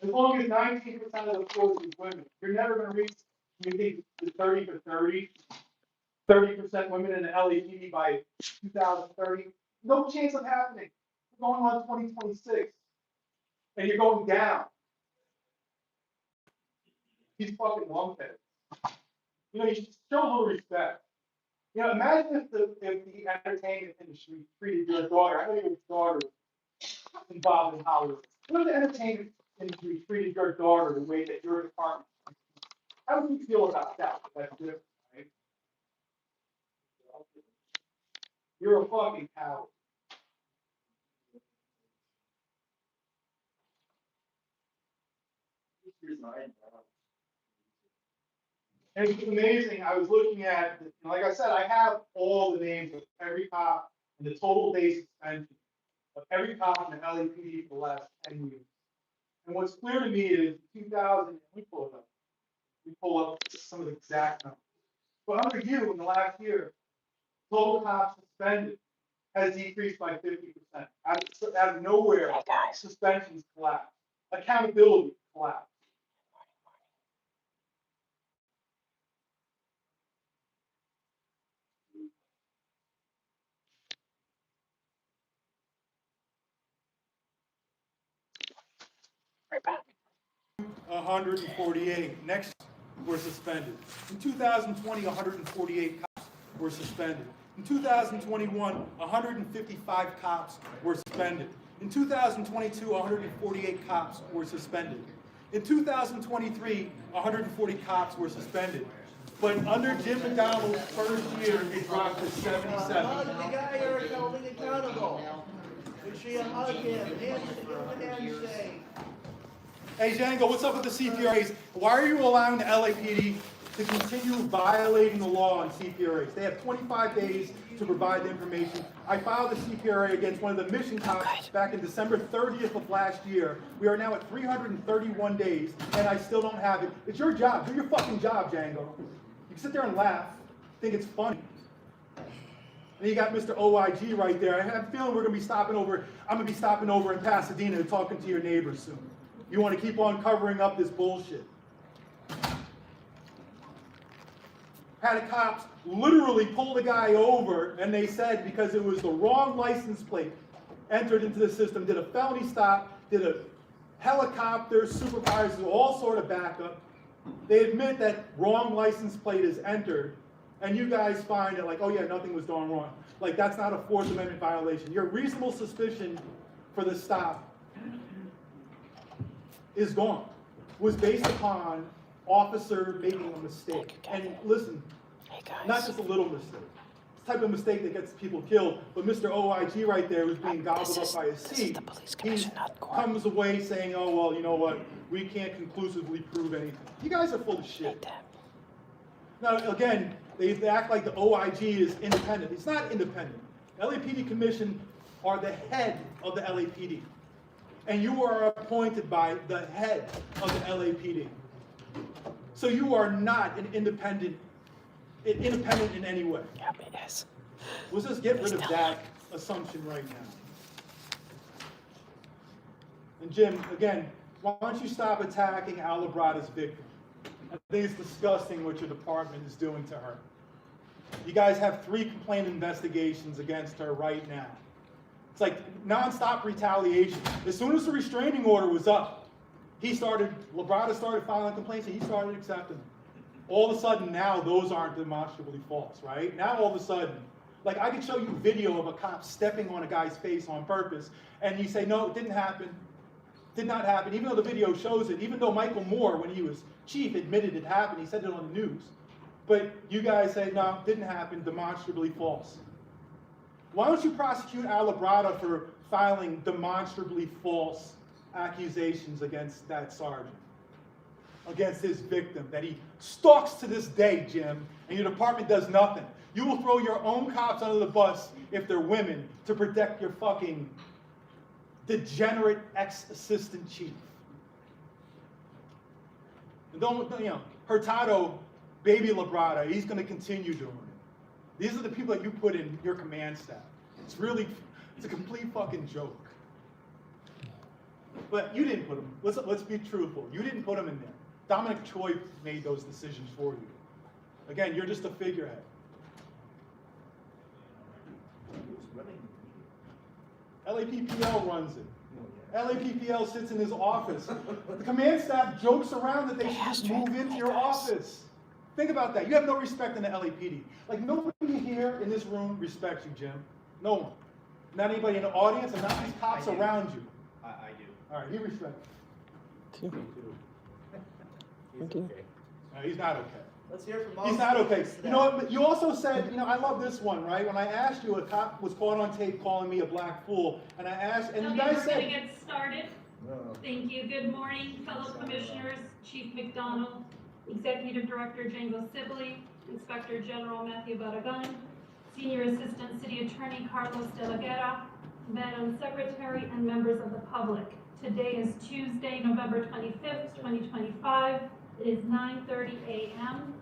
As long as 19% of the force is women, you're never going to reach, you think, the 30 for 30, 30% women in the LAPD by 2030. No chance of happening. We're going on 2026, and you're going down. These fucking lunkheads. You know, you should show a little respect. You know, imagine if the entertainment industry treated your daughter, I know your daughter involved in Hollywood. What if the entertainment industry treated your daughter the way that your department? How would you feel about that? That's different, right? You're a fucking coward. And it's amazing. I was looking at, like I said, I have all the names of every cop and the total days suspension of every cop in the LAPD for the last 10 years. And what's clear to me is 2000, we pull up some of the exact numbers. But under you, in the last year, total cops suspended has decreased by 50%. Out of nowhere, suspensions collapse. Accountability collapse. Right back. 148. Next were suspended. In 2020, 148 cops were suspended. In 2021, 155 cops were suspended. In 2022, 148 cops were suspended. In 2023, 140 cops were suspended. But under Jim McDonald's first year, it dropped to 77. Hug the guy you're holding accountable. Make sure you hug him. Handshake. Hey Django, what's up with the CPRAs? Why are you allowing the LAPD to continue violating the law on CPRAs? They have 25 days to provide the information. I filed a CPRA against one of the mission cops back in December 30th of last year. We are now at 331 days, and I still don't have it. It's your job. Do your fucking job, Django. You can sit there and laugh, think it's funny. And you got Mr. OIG right there. I have a feeling I'm going to be stopping over in Pasadena and talking to your neighbors soon. You want to keep on covering up this bullshit. Had a cops literally pull the guy over, and they said because it was the wrong license plate entered into the system, did a felony stop, did a helicopter, supervisors, all sort of backup. They admit that wrong license plate is entered, and you guys find it like, oh yeah, nothing was done wrong. Like that's not a Fourth Amendment violation. Your reasonable suspicion for the stop is gone, was based upon officer making a mistake. And listen, not just a little mistake. It's the type of mistake that gets people killed. But Mr. OIG right there was being gobbled up by a seat. He comes away saying, oh, well, you know what? We can't conclusively prove anything. You guys are full of shit. Now, again, they act like the OIG is independent. It's not independent. LAPD Commission are the head of the LAPD. And you are appointed by the head of the LAPD. So you are not an independent in any way. Yeah, it is. Let's just get rid of that assumption right now. And Jim, again, why don't you stop attacking Al Labrada's victim? I think it's disgusting what your department is doing to her. You guys have 3 complaint investigations against her right now. It's like nonstop retaliation. As soon as the restraining order was up, Labrada started filing complaints and he started accepting them. All of a sudden now those aren't demonstrably false, right? Now all of a sudden, like I could show you video of a cop stepping on a guy's face on purpose and you say, no, it didn't happen. Did not happen, even though the video shows it, even though Michael Moore, when he was chief, admitted it happened, he said it on the news. But you guys say, no, didn't happen, demonstrably false. Why don't you prosecute Al Labrada for filing demonstrably false accusations against that sergeant? Against his victim that he stalks to this day, Jim, and your department does nothing. You will throw your own cops under the bus if they're women to protect your fucking degenerate ex-assistant chief. And don't, Hurtado, baby Labrada, he's going to continue doing it. These are the people that you put in your command staff. It's a complete fucking joke. But you didn't put him, let's be truthful, you didn't put him in there. Dominic Choi made those decisions for you. Again, you're just a figurehead. LAPPL runs it. LAPPL sits in his office. The command staff jokes around that they should just move into your office. Think about that. You have no respect in the LAPD. Like, nobody here in this room respects you, Jim. No one. Not anybody in the audience, and not these cops around you. I do. All right, he respects you. Thank you. He's not okay. Let's hear from all. He's not okay. citizens You know what, but you also said, you know, I love this one, right? When I asked you, a cop was caught on tape calling me a black fool, and I asked, and you Okay, guys we're gonna said, get started. Thank you. Good morning, fellow commissioners, Chief McDonald, Executive Director Django Sibley, Inspector General Matthew Barragan, Senior Assistant City Attorney Carlos De La Guerra, Madam Secretary, and members of the public. Today is Tuesday, November 25th, 2025. It is 9:30 a.m.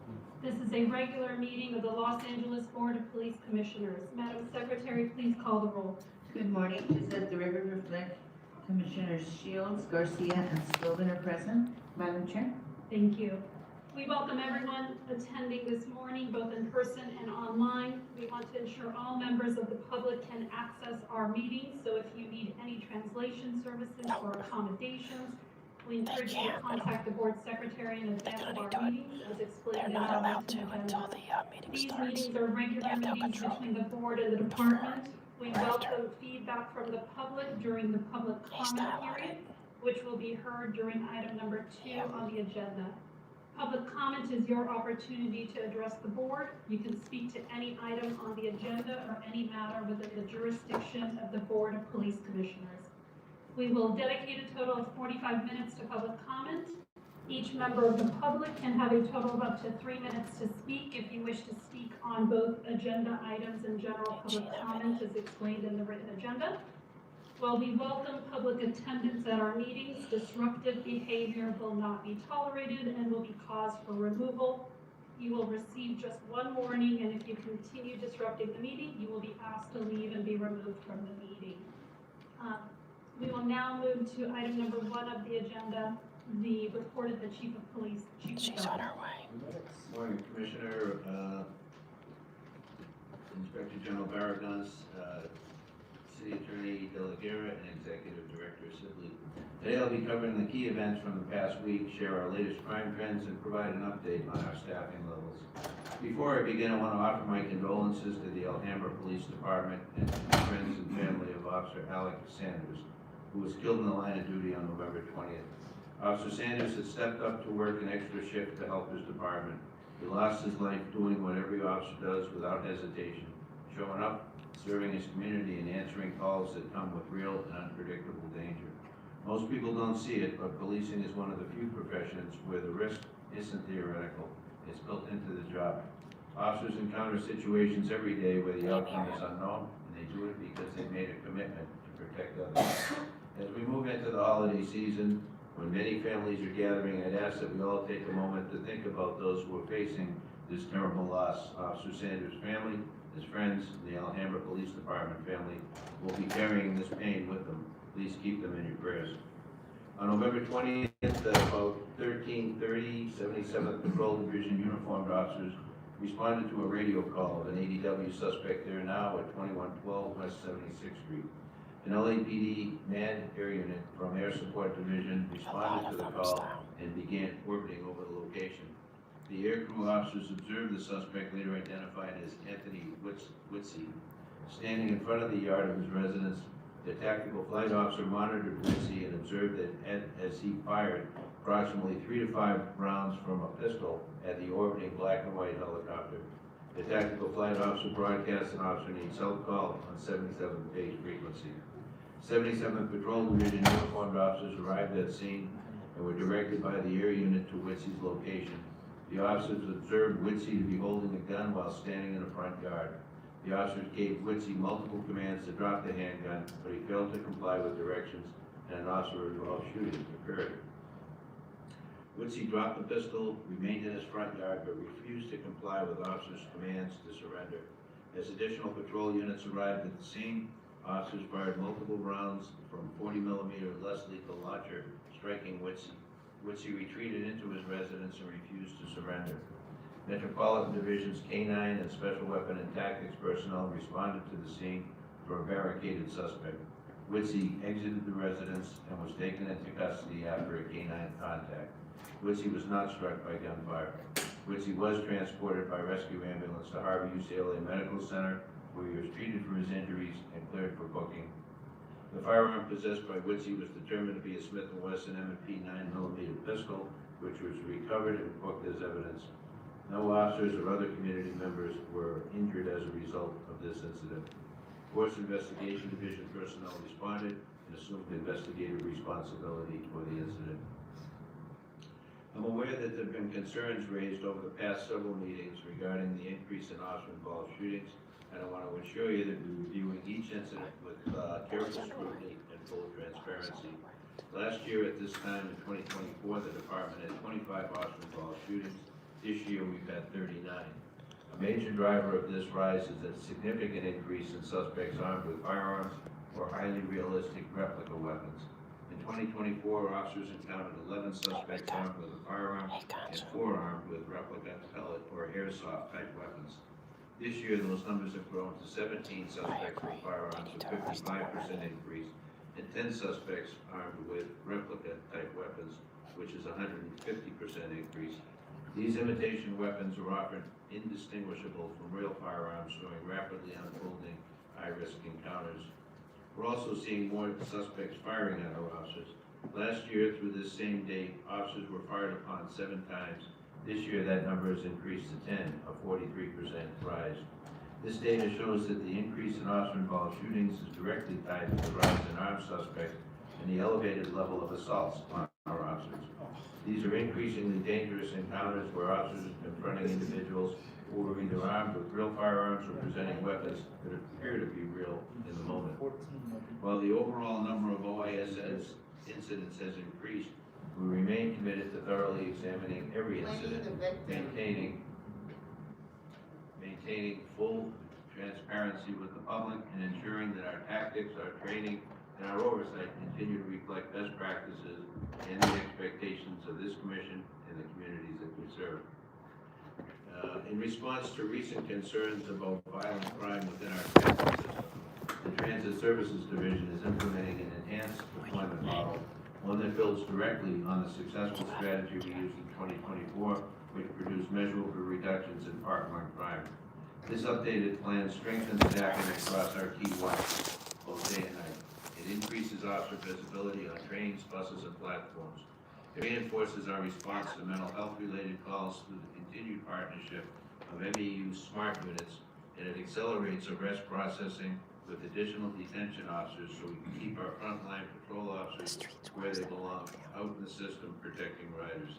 This is a regular meeting of the Los Angeles Board of Police Commissioners. Madam Secretary, please call the roll. Good morning. Does the record reflect Commissioners Shields, Garcia, and Spilman are present? Madam Chair? Thank you. We welcome everyone attending this morning, both in person and online. We want to ensure all members of the public can access our meetings, so if you need any translation services or accommodations, we encourage you to contact the board secretary in advance of our meetings, as They're explained in not our allowed to agenda. until the meeting These starts. meetings are regular have no meetings control. between the board and the department. We or after. welcome feedback from the public during the public He's comment not allowed period, it. which will be heard during item number 2 on the agenda. Public comment is your opportunity to address the board. You can speak to any item on the agenda or any matter within the jurisdiction of the Board of Police Commissioners. We will dedicate a total of 45 minutes to public comment. Each member of the public can have a total of up to 3 minutes to speak if you wish to speak on both agenda items and general public comment as explained in the written agenda. While we welcome public attendance at our meetings, disruptive behavior will not be tolerated and will be cause for removal. You will receive just one warning, and if you continue disrupting the meeting, you will be asked to leave and be removed from the meeting. We will now move to item number 1 of the agenda, the report of the Chief of Police. Chief She's McDonald. on her way. Morning, Commissioner, Inspector General Barragan, City Attorney De La Guerra, and Executive Director Sibley. Today I'll be covering the key events from the past week, share our latest crime trends, and provide an update on our staffing levels. Before I begin, I want to offer my condolences to the Alhambra Police Department and to the friends and family of Officer Alec Sanders, who was killed in the line of duty on November 20th. Officer Sanders had stepped up to work an extra shift to help his department. He lost his life doing what every officer does without hesitation, showing up, serving his community, and answering calls that come with real and unpredictable danger. Most people don't see it, but policing is one of the few professions where the risk isn't theoretical, it's built into the job. Officers encounter situations every day where the outcome is unknown, and they do it because they made a commitment to protect others. As we move into the holiday season, when many families are gathering, I'd ask that we all take a moment to think about those who are facing this terrible loss. Officer Sanders' family, his friends, and the Alhambra Police Department family will be carrying this pain with them. Please keep them in your prayers. On November 20th, about 13:30, 77th Patrol Division uniformed officers responded to a radio call of an ADW suspect there now at 2112 West 76th Street. An LAPD MAD air unit from Air Support Division responded to the call and began orbiting over the location. The aircrew officers observed the suspect, later identified as Anthony Whitsey, standing in front of the yard of his residence. The tactical flight officer monitored Whitsey and observed that as he fired approximately 3 to 5 rounds from a pistol at the orbiting black and white helicopter. The tactical flight officer broadcast an officer needs help call on 77th base frequency. 77th Patrol Division uniformed officers arrived at scene and were directed by the air unit to Whitsey's location. The officers observed Whitsey to be holding a gun while standing in the front yard. The officers gave Whitsey multiple commands to drop the handgun, but he failed to comply with directions, and an officer-involved shooting occurred. Whitsey dropped the pistol, remained in his front yard, but refused to comply with officers' commands to surrender. As additional patrol units arrived at the scene, Officers fired multiple rounds from 40mm less lethal launcher, striking Witsi. Witsi retreated into his residence and refused to surrender. Metropolitan Division's K-9 and Special Weapon and Tactics personnel responded to the scene for a barricaded suspect. Witsi exited the residence and was taken into custody after a K-9 contact. Witsi was not struck by gunfire. Witsi was transported by rescue ambulance to Harvey UCLA Medical Center, where he was treated for his injuries and cleared for booking. The firearm possessed by Witsi was determined to be a Smith & Wesson M&P 9mm pistol, which was recovered and booked as evidence. No officers or other community members were injured as a result of this incident. Force Investigation Division personnel responded and assumed investigative responsibility for the incident. I'm aware that there have been concerns raised over the past several meetings regarding the increase in officer-involved shootings, and I want to assure you that we're reviewing each incident with careful scrutiny and full transparency. Last year at this time in 2024, the department had 25 officer-involved shootings. This year we've had 39. A major driver of this rise is a significant increase in suspects armed with firearms or highly realistic replica weapons. In 2024, officers encountered 11 suspects armed with a firearm and 4 armed with replica, pellet, or airsoft type weapons. This year, those numbers have grown to 17 suspects with firearms, a 55% increase, and 10 suspects armed with replica type weapons, which is a 150% increase. These imitation weapons are often indistinguishable from real firearms during rapidly unfolding high-risk encounters. We're also seeing more suspects firing at our officers. Last year, through this same date, officers were fired upon 7 times. This year, that number has increased to 10, a 43% rise. This data shows that the increase in officer-involved shootings is directly tied to the rise in armed suspects and the elevated level of assaults on our officers. These are increasingly dangerous encounters where officers are confronting individuals who are either armed with real firearms or presenting weapons that appear to be real in the moment. While the overall number of OISS incidents has increased, we remain committed to thoroughly examining every incident, maintaining full transparency with the public, and ensuring that our tactics, our training, and our oversight continue to reflect best practices and the expectations of this commission and the communities that we serve. In response to recent concerns about violent crime within our transit system, the Transit Services Division is implementing an enhanced deployment model, one that builds directly on the successful strategy we used in 2024, which produced measurable reductions in park-run crime. This updated plan strengthens staffing across our key watches, both day and night. It increases officer visibility on trains, buses, and platforms. It reinforces our response to mental health-related calls through the continued partnership of MEU SMART units, and it accelerates arrest processing with additional detention officers so we can keep our frontline patrol officers where they belong, out in the system protecting riders.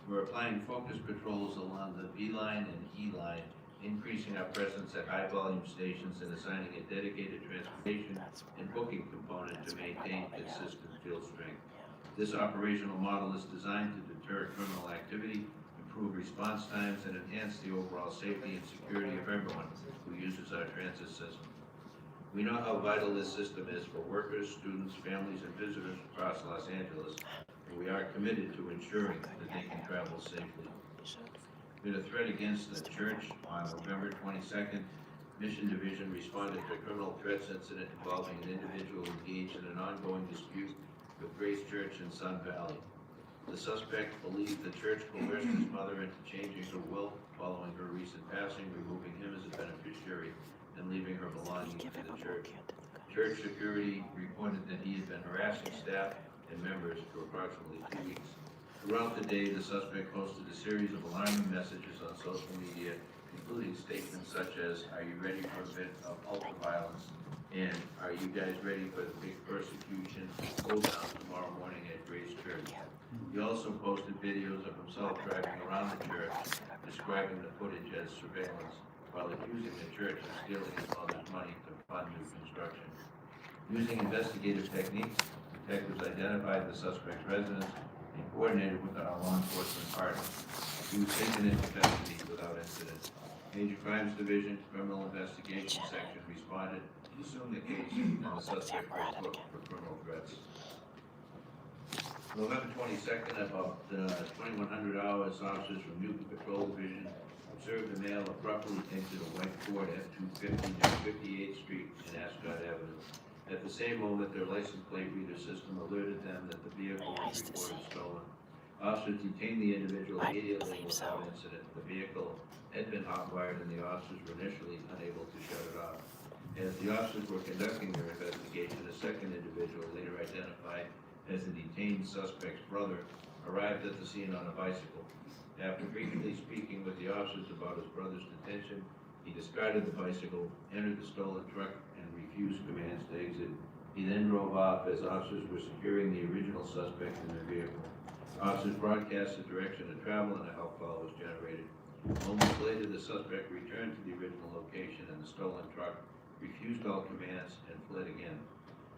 We're applying focus patrols along the B line and E line, increasing our presence at high-volume stations and assigning a dedicated transportation and booking component to maintain consistent field strength. This operational model is designed to deter criminal activity, improve response times, and enhance the overall safety and security of everyone who uses our transit system. We know how vital this system is for workers, students, families, and visitors across Los Angeles, and we are committed to ensuring that they can travel safely. With a threat against the church on November 22nd, Mission Division responded to a criminal threats incident involving an individual engaged in an ongoing dispute with Grace Church in Sun Valley. The suspect believed the church coerced his mother into changing her will following her recent passing, removing him as a beneficiary and leaving her belongings to the church. Church security reported that he had been harassing staff and members for approximately 2 weeks. Throughout the day, the suspect posted a series of alarming messages on social media, including statements such as, "Are you ready for a bit of ultra-violence?" and "Are you guys ready for the big persecution go down tomorrow morning at Grace Church?" He also posted videos of himself driving around the church, describing the footage as surveillance, while accusing the church of stealing his mother's money to fund new construction. Using investigative techniques, detectives identified the suspect's residence and coordinated with our law enforcement partners. He was taken into custody without incident. Major Crimes Division Criminal Investigation Section responded assume the case and the suspect was booked for criminal threats. November 22nd, about 2100 hours, officers from Newton Patrol Division observed a male abruptly exit a white Ford F-250 near 58th Street and Ascot Avenue. At the same moment, their license plate reader system alerted them that the vehicle was reported stolen. Officers detained the individual immediately without incident. The vehicle had been hotwired and the officers were initially unable to shut it off. As the officers were conducting their investigation, a second individual, later identified as the detained suspect's brother, arrived at the scene on a bicycle. After briefly speaking with the officers about his brother's detention, he discarded the bicycle, entered the stolen truck, and refused commands to exit. He then drove off as officers were securing the original suspect in their vehicle. Officers broadcast the direction of travel and a help call was generated. Moments later, the suspect returned to the original location and the stolen truck, refused all commands, and fled again.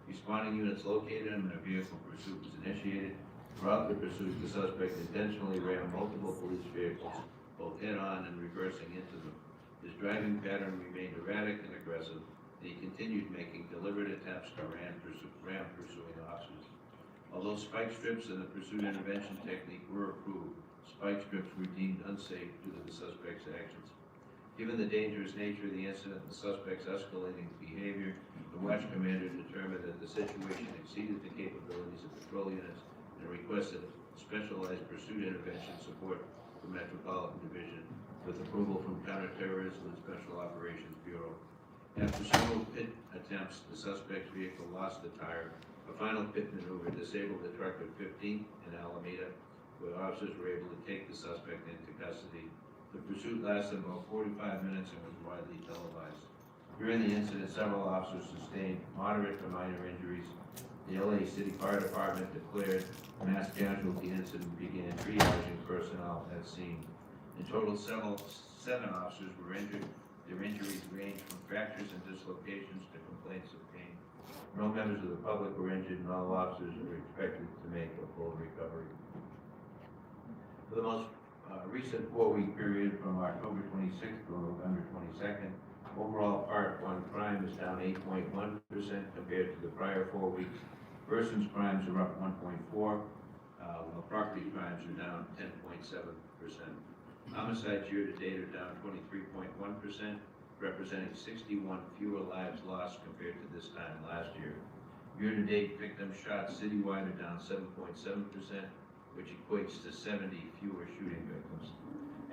Responding units located him and a vehicle pursuit was initiated. Throughout the pursuit, the suspect intentionally ran multiple police vehicles, both head-on and reversing into them. His driving pattern remained erratic and aggressive, and he continued making deliberate attempts to ram pursuing officers. Although spike strips and the pursuit intervention technique were approved, spike strips were deemed unsafe due to the suspect's actions. Given the dangerous nature of the incident and the suspect's escalating behavior, the watch commander determined that the situation exceeded the capabilities of patrol units and requested specialized pursuit intervention support from Metropolitan Division with approval from Counterterrorism and Special Operations Bureau. After several pit attempts, the suspect's vehicle lost a tire. A final pit maneuver disabled the truck at 15th and Alameda, where officers were able to take the suspect into custody. The pursuit lasted about 45 minutes and was widely televised. During the incident, several officers sustained moderate to minor injuries. The LA City Fire Department declared a mass casualty incident and began triaging personnel at scene. In total, seven officers were injured. Their injuries ranged from fractures and dislocations to complaints of pain. No members of the public were injured, and all officers are expected to make a full recovery. For the most recent 4-week period from October 26th to November 22nd, overall Part 1 crime is down 8.1% compared to the prior 4 weeks. Persons crimes are up 1.4%, while property crimes are down 10.7%. Homicides year-to-date are down 23.1%, representing 61 fewer lives lost compared to this time last year. Year-to-date victims shot citywide are down 7.7%, which equates to 70 fewer shooting victims.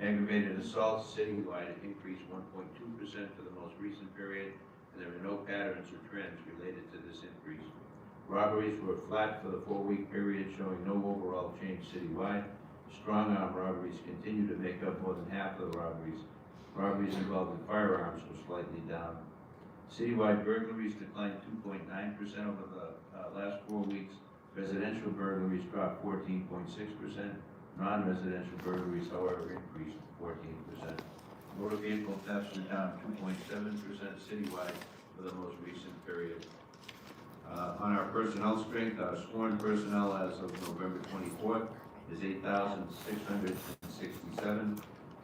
Aggravated assaults citywide have increased 1.2% for the most recent period, and there are no patterns or trends related to this increase. Robberies were flat for the 4-week period, showing no overall change citywide. Strong-arm robberies continue to make up more than half of the robberies. Robberies involving firearms were slightly down. Citywide burglaries declined 2.9% over the last 4 weeks. Residential burglaries dropped 14.6%. Non-residential burglaries, however, increased 14%. Motor vehicle thefts were down 2.7% citywide for the most recent period. On our personnel strength, our sworn personnel as of November 24th is 8,667.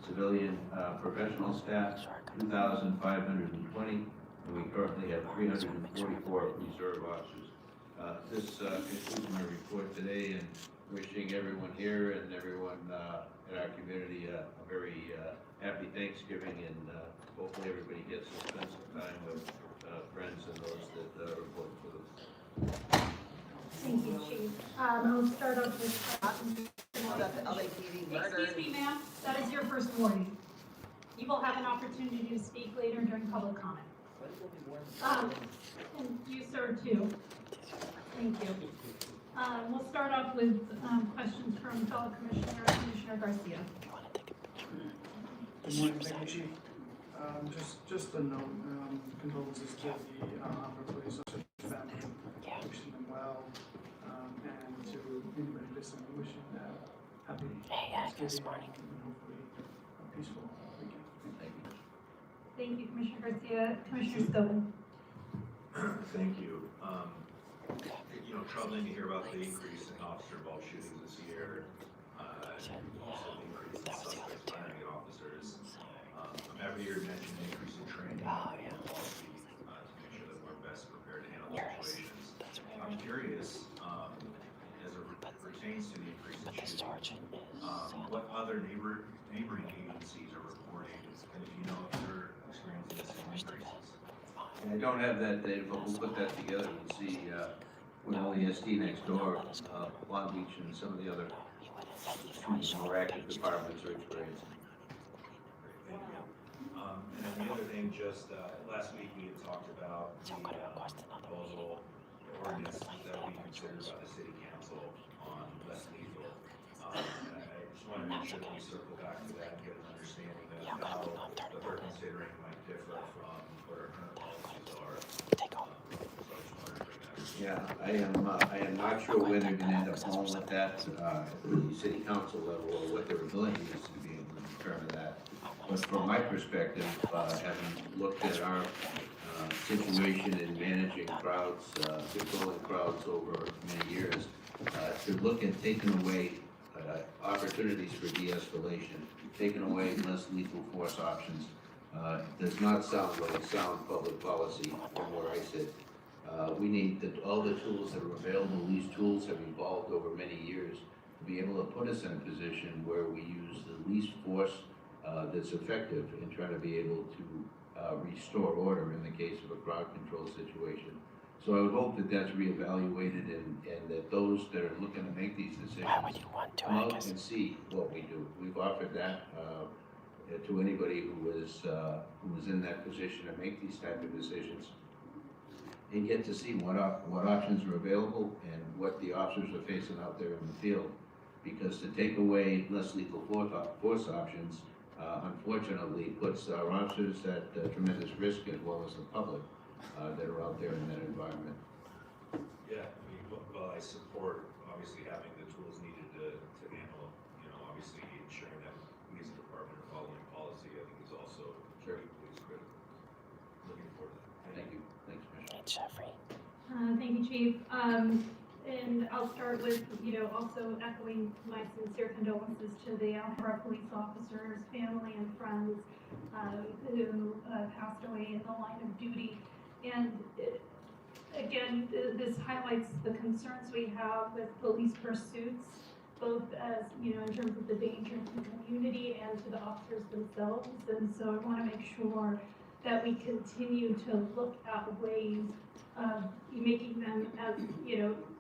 Civilian professional staff, 2,520, and we currently have 344 reserve officers. This concludes my report today, and wishing everyone here and everyone in our community a very happy Thanksgiving, and hopefully everybody gets to spend some time with friends and those that report to them. Thank you, Chief. I'll start off with, That the LAPD murder. excuse me, ma'am, that is your first warning. You will have an opportunity to speak later during public comment. And you, sir, too. Thank you. We'll start off with questions from fellow Commissioner, Commissioner Garcia. Good morning, thank you, Chief. Just a note, condolences to the Humber police officer's family, wishing them well, and to anybody listening, wishing them happy Thanksgiving and hopefully a peaceful weekend. Thank you. Thank you, Commissioner Garcia. Commissioner Scobin. Thank you. Troubling to hear about the increase in officer-involved shootings this year. Also the increase in suspects finding officers. I'm happy to mention the increase in training. To make sure that we're pertains to the increase in But this shootings, sergeant is what other neighboring agencies are reporting, and if you know if they're experiencing the same increases. I don't have that data, but we'll put that together and see, with OESD next door, Long Beach and some of the other he went and said he's probably more active departments are experiencing. Thank you. And then the other thing, just, last week we had talked about the, So I'm gonna request another meeting. proposal ordinance that we considered by the city council on less lethal. And I just wanted to make sure that we circle back to that and get an understanding of Yeah, I'm how gonna be on what they're considering might differ from what our current policies are. Take home. So I just wanted to bring that. Yeah, I am not sure where they're gonna end up going with that, at the city council level, or what their ability is to be able to determine that. But from my perspective, having looked at our, situation in managing crowds, controlling crowds over many years, to look at taking away, opportunities for de-escalation, taking away less lethal force options, does not sound like sound public policy from where I sit. We need all the tools that are available. These tools have evolved over many years to be able to put us in a position where we use the least force that's effective in trying to be able to restore order in the case of a crowd control situation. So I would hope that that's reevaluated and that those that are looking to make these decisions Why would you want to? come I out guess. and see what we do. We've offered that to anybody who was in that position to make these type of decisions, and get to see what options are available and what the officers are facing out there in the field. Because to take away less lethal force options, unfortunately, puts our officers at tremendous risk, as well as the public that are out there in that environment. Yeah, I mean, well, I support obviously having the tools needed to handle, obviously ensuring that we as a department are following policy, I think is also very critical. Looking forward to that. Thank you. Thanks, Commissioner. Hey, Jeffrey. Thank you, Chief. And I'll start with, also echoing my sincere condolences to the Alhambra police officers, family and friends, who passed away in the line of duty. And again, this highlights the concerns we have with police pursuits, both as, in terms of the danger to the community and to the officers themselves. And so I want to make sure that we continue to look at ways of making them as,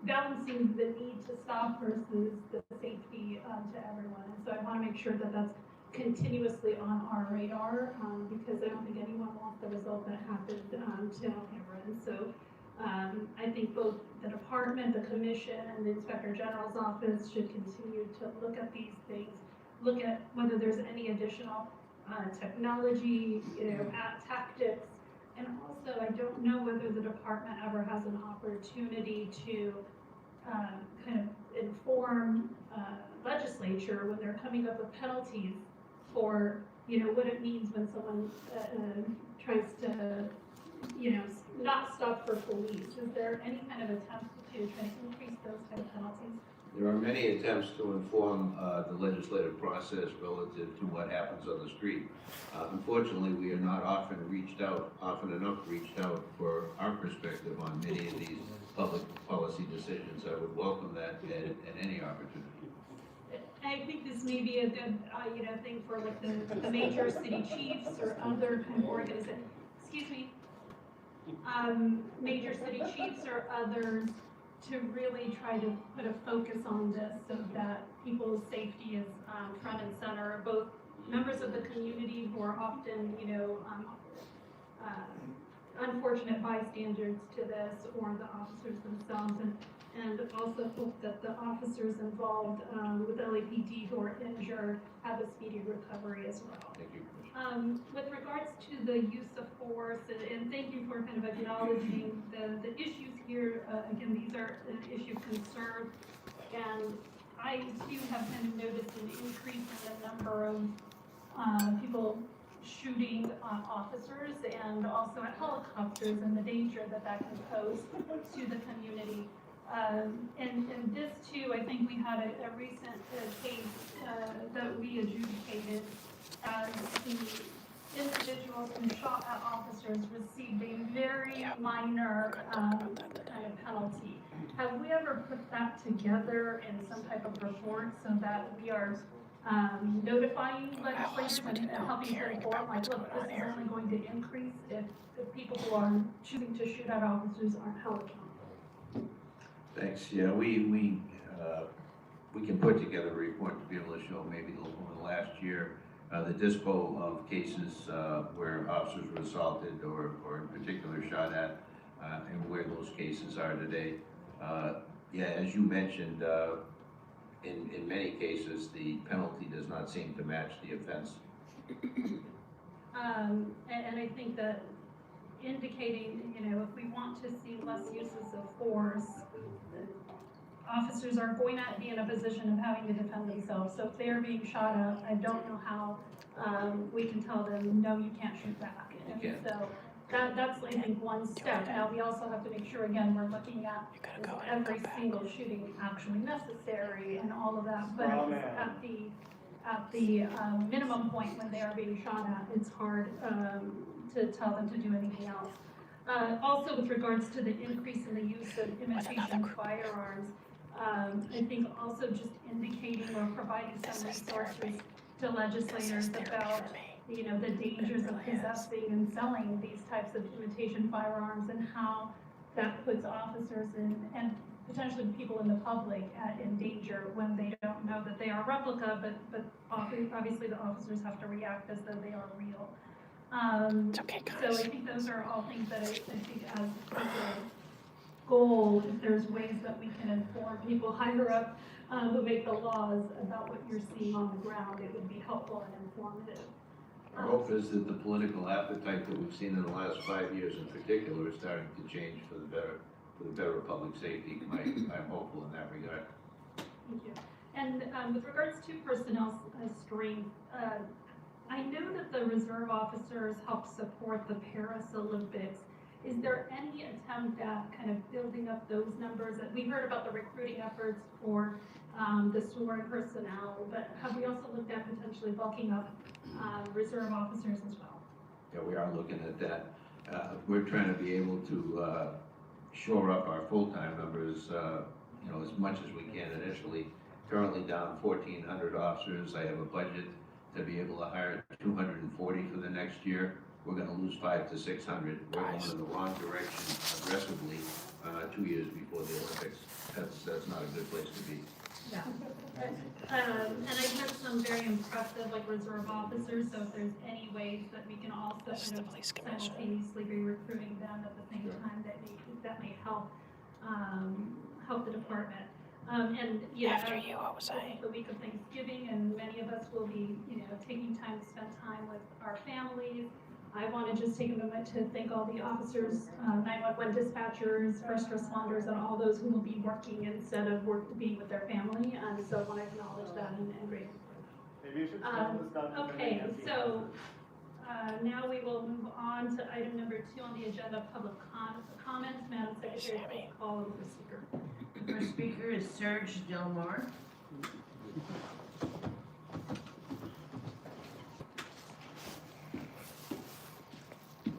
balancing the need to stop versus the safety to everyone. And so I want to make sure that that's continuously on our radar, because I don't think anyone wants the result that happened to Alhambra. And so I think both the department, the commission, and the Inspector General's office should continue to look at these things, look at whether there's any additional technology, tactics. And also, I don't know whether the department ever has an opportunity to kind of inform legislature when they're coming up with penalties for, what it means when someone tries to, not stop for police. Is there any kind of attempt to try to increase those type of penalties? There are many attempts to inform the legislative process relative to what happens on the street. Unfortunately, we are not often enough reached out for our perspective on many of these public policy decisions. I would welcome that at any opportunity. I think this may be a good, thing for like the major city chiefs or other kind of organizations. Excuse me. Major city chiefs or others to really try to put a focus on this so that people's safety is front and center, both members of the community who are often, unfortunate bystanders to this, or the officers themselves, and also hope that the officers involved with LAPD who are injured have a speedy recovery as well. Thank you, Commissioner. With regards to the use of force, and thank you for kind of acknowledging the issues here. Again, these are an issue of concern, and I too have kind of noticed an increase in the number of people shooting officers and also at helicopters, and the danger that can pose to the community. And this too, I think we had a recent case that we adjudicated as the individuals who shot at officers received a very minor kind of penalty. Have we ever put that together in some type of report so that we are notifying legislators and helping to inform, like, look, this is only going to increase if people who are choosing to shoot at officers aren't held accountable? Thanks, yeah, we can put together a report to be able to show maybe over the last year, the dispo of cases, where officers were assaulted or in particular shot at, and where those cases are today. Yeah, as you mentioned, in many cases, the penalty does not seem to match the offense. And I think that indicating, you know, if we want to see less uses of force, officers are going to be in a position of having to defend themselves. So if they're being shot at, I don't know how we can tell them, no, you can't shoot back. And You can't. so that's, I think, one step. Now, we also have to make sure, again, we're looking at gotta is go and every come back. single shooting actually necessary and all of that. But Oh, it's man. at the minimum point when they are being shot at, it's hard to tell them to do anything else. Also, with regards to the increase in the use of imitation firearms, I think also just indicating or providing some resources to legislators about, you know, the dangers of possessing and selling these types of imitation firearms and how that puts officers and potentially people in the public in danger when they don't know that they are replica, but obviously the officers have to react as though they are real. It's okay, So guys. I think those are all things that I think as a goal, if there's ways that we can inform people higher up who make the laws about what you're seeing on the ground, it would be helpful and informative. Our hope is that the political appetite that we've seen in the last 5 years in particular is starting to change for the better of public safety. I'm hopeful in that regard. Thank you. And with regards to personnel strength, I know that the reserve officers help support the Paris Olympics. Is there any attempt at kind of building up those numbers? We heard about the recruiting efforts for the sworn personnel, but have we also looked at potentially bulking up reserve officers as well? Yeah, we are looking at that. We're trying to be able to shore up our full-time numbers, you know, as much as we can initially. Currently down 1,400 officers. I have a budget to be able to hire 240 for the next year. We're gonna lose 500 to 600. We're going in the wrong direction aggressively 2 years before the Olympics. That's not a good place to be. Yeah. And I've met some very impressive, like, reserve officers, so if there's any ways that we can also This is kind the of police commissioner. simultaneously be recruiting them at the same Sure. time, that may help, help the department. And, yeah, After you, what was this I? is the week of Thanksgiving, and many of us will be, you know, taking time to spend time with our families. I want to just take a moment to thank all the officers, 911 dispatchers, first responders, and all those who will be working instead of being with their family. And so I want to acknowledge that and grateful for Maybe you should that. Okay, so now we will move on to item number 2 on the agenda, public comments. Madam Secretary, please call over the speaker. The first speaker is Serge Delmore. Good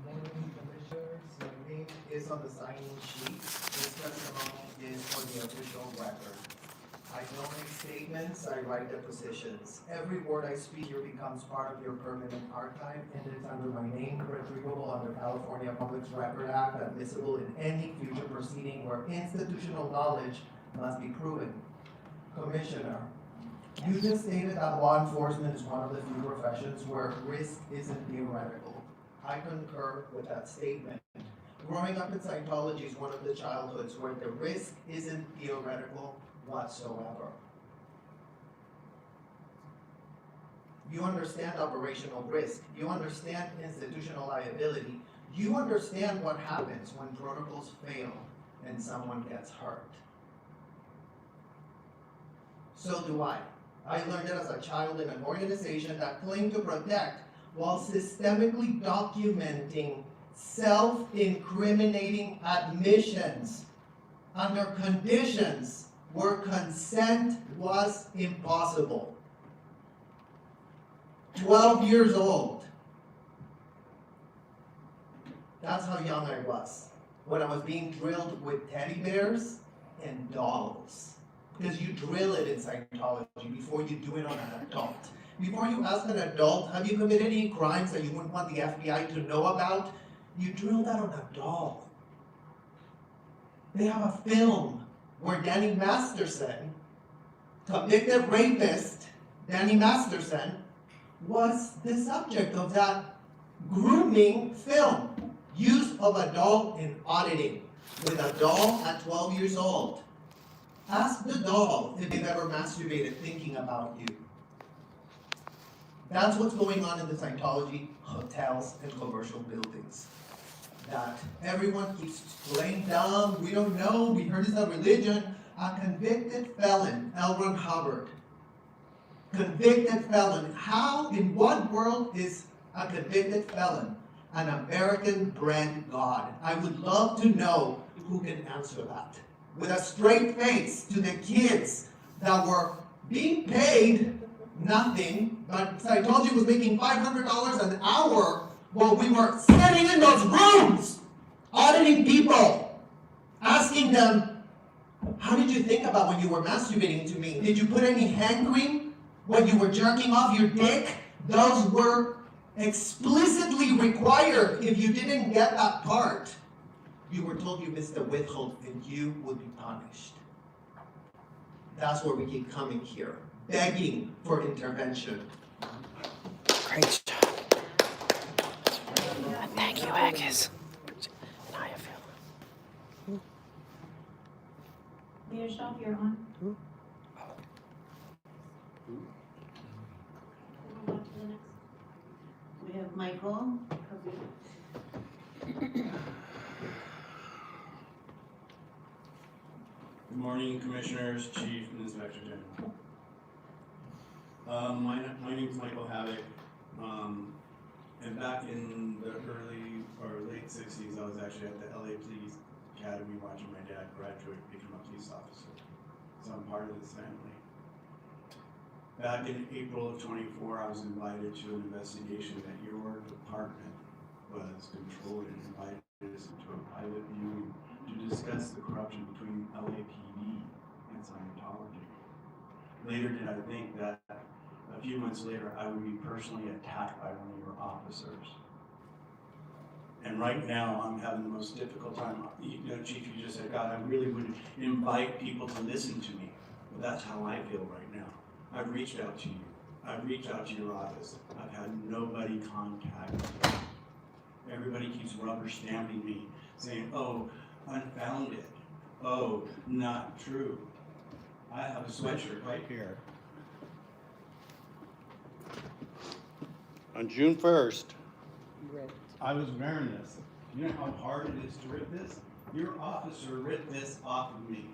morning, Commissioners. My name is on the sign-in sheet. This testimony is for the official record. I don't make statements, I write depositions. Every word I speak here becomes part of your permanent archive, and it's under my name, retrievable under California Public Record Act, admissible in any future proceeding where institutional knowledge must be proven. Commissioner, you just stated that law enforcement is one of the few professions where risk isn't theoretical. I concur with that statement. Growing up in Scientology is one of the childhoods where the risk isn't theoretical whatsoever. You understand operational risk. You understand institutional liability. You understand what happens when protocols fail and someone gets hurt. So do I. I learned it as a child in an organization that claimed to protect while systemically documenting self-incriminating admissions under conditions where consent was impossible. 12 years old. That's how young I was when I was being drilled with teddy bears and dolls. Because you drill it in Scientology before you do it on an adult. Before you ask an adult, have you committed any crimes that you wouldn't want the FBI to know about? You drill that on a doll. They have a film where Danny Masterson, convicted rapist Danny Masterson, was the subject of that grooming film. Use of a doll in auditing with a doll at 12 years old. Ask the doll if they've ever masturbated thinking about you. That's what's going on in the Scientology hotels and commercial buildings. That everyone keeps playing dumb, we don't know, we heard it's a religion. A convicted felon, L. Ron Hubbard. Convicted felon. How, in what world is a convicted felon an American-bred god? I would love to know who can answer that. With a straight face to the kids that were being paid nothing, but Scientology was making $500 an hour while we were sitting in those rooms, auditing people, asking them, how did you think about when you were masturbating to me? Did you put any hand cream when you were jerking off your dick? Those were explicitly required. If you didn't get that part, you were told you missed the withhold and you would be punished. That's where we keep coming here, begging for intervention. Great job. Thank you, Agnes. Now I feel. Leader Shaw, you're on. We'll go on to the next. We have Michael. Good morning, Commissioners, Chief, and Inspector General. My name is Michael Havoc, and back in the early or late 60s, I was actually at the LA Police Academy watching my dad graduate, become a police officer. So I'm part of this family. Back in April of 24, I was invited to an investigation that your department was controlling and invited us into a private viewing to discuss the corruption between LAPD and Scientology. Later did I think that a few months later I would be personally attacked by one of your officers. And right now I'm having the most difficult time. You know, Chief, you just said, God, I really would invite people to listen to me. But that's how I feel right now. I've reached out to you. I've reached out to your office. I've had nobody contact me. Everybody keeps rubber stamping me, saying, oh, unfounded. Oh, not true. I have a sweatshirt right here. On June 1st, I was wearing this. You know how hard it is to rip this? Your officer ripped this off of me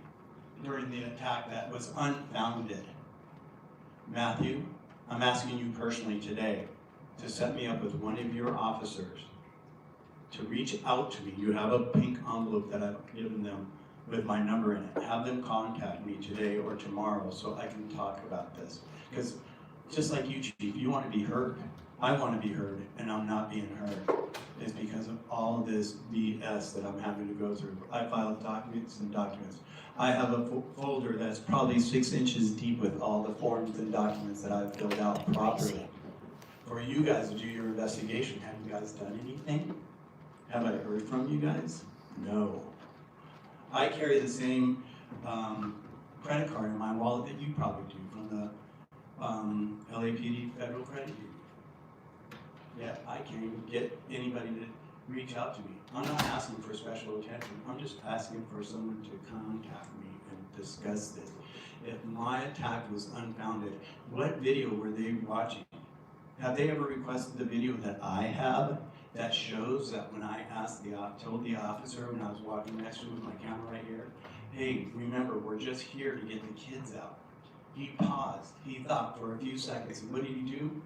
during the attack that was unfounded. Matthew, I'm asking you personally today to set me up with one of your officers to reach out to me. You have a pink envelope that I've given them with my number in it. Have them contact me today or tomorrow so I can talk about this. Because just like you, Chief, you want to be heard. I want to be heard, and I'm not being heard. It's because of all of this BS that I'm having to go through. I filed documents and documents. I have a folder that's probably 6 inches deep with all the forms and documents that I've filled out properly. For you guys to do your investigation, have you guys done anything? Have I heard from you guys? No. I carry the same credit card in my wallet that you probably do from the LAPD Federal Credit Union. Yeah, I can't even get anybody to reach out to me. I'm not asking for special attention. I'm just asking for someone to contact me and discuss this. If my attack was unfounded, what video were they watching? Have they ever requested the video that I have that shows that when I told the officer when I was walking next to him with my camera right here, hey, remember, we're just here to get the kids out. He paused. He thought for a few seconds. And what did he do?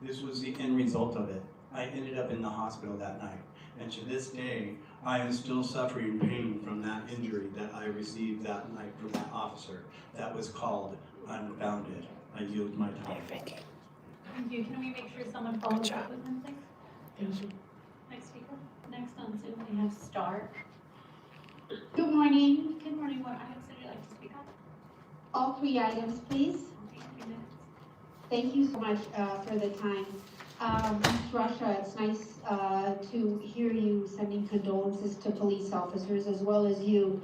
This was the end result of it. I ended up in the hospital that night. And to this day, I am still suffering pain from that injury that I received that night from that officer that was called unfounded. I yield my time. Thank you. Can we make sure someone follows up with him, please? Next speaker. Next on Zoom, we have Star. Good morning. Good morning, what items would you like to speak on? All 3 items, please. Okay, 3 minutes. Thank you so much for the time. Ms. Russia, it's nice to hear you sending condolences to police officers as well as you,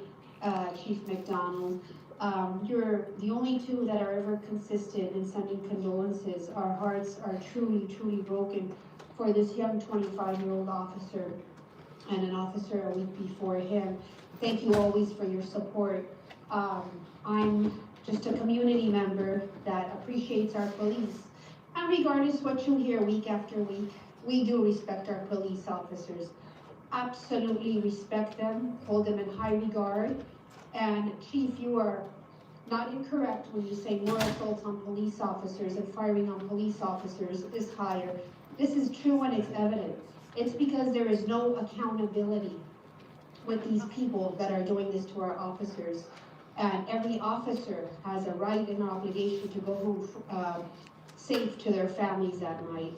Chief McDonald. You're the only two that are ever consistent in sending condolences. Our hearts are truly, truly broken for this young 25-year-old officer and an officer a week before him. Thank you always for your support. I'm just a community member that appreciates our police. And regardless what you hear week after week, we do respect our police officers. Absolutely respect them, hold them in high regard. And Chief, you are not incorrect when you say more assaults on police officers and firing on police officers is higher. This is true and it's evident. It's because there is no accountability with these people that are doing this to our officers. And every officer has a right and obligation to go home safe to their families at night.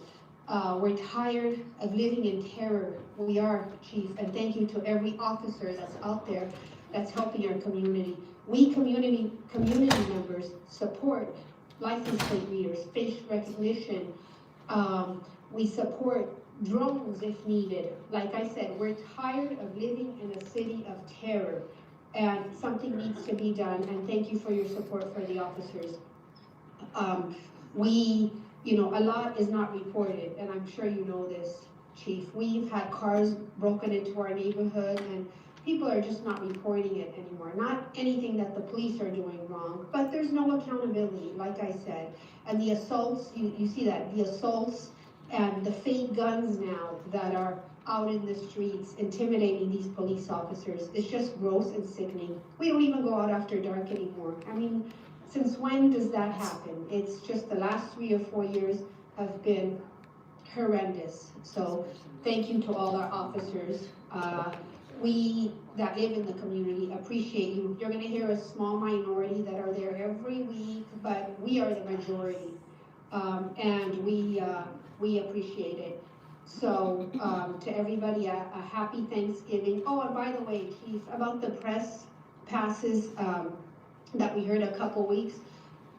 We're tired of living in terror. We are, Chief, and thank you to every officer that's out there that's helping our community. We community members support license plate readers, face recognition. We support drones if needed. Like I said, we're tired of living in a city of terror, and something needs to be done, and thank you for your support for the officers. A lot is not reported, and I'm sure you know this, Chief. We've had cars broken into our neighborhood, and people are just not reporting it anymore. Not anything that the police are doing wrong, but there's no accountability, like I said. And the assaults, you see that, the assaults and the fake guns now that are out in the streets intimidating these police officers, it's just gross and sickening. We don't even go out after dark anymore. I mean, since when does that happen? It's just the last 3 or 4 years have been horrendous. So thank you to all our officers. We that live in the community appreciate you. You're gonna hear a small minority that are there every week, but we are the majority. And we appreciate it. So to everybody, a happy Thanksgiving. Oh, and by the way, Chief, about the press passes that we heard a couple weeks,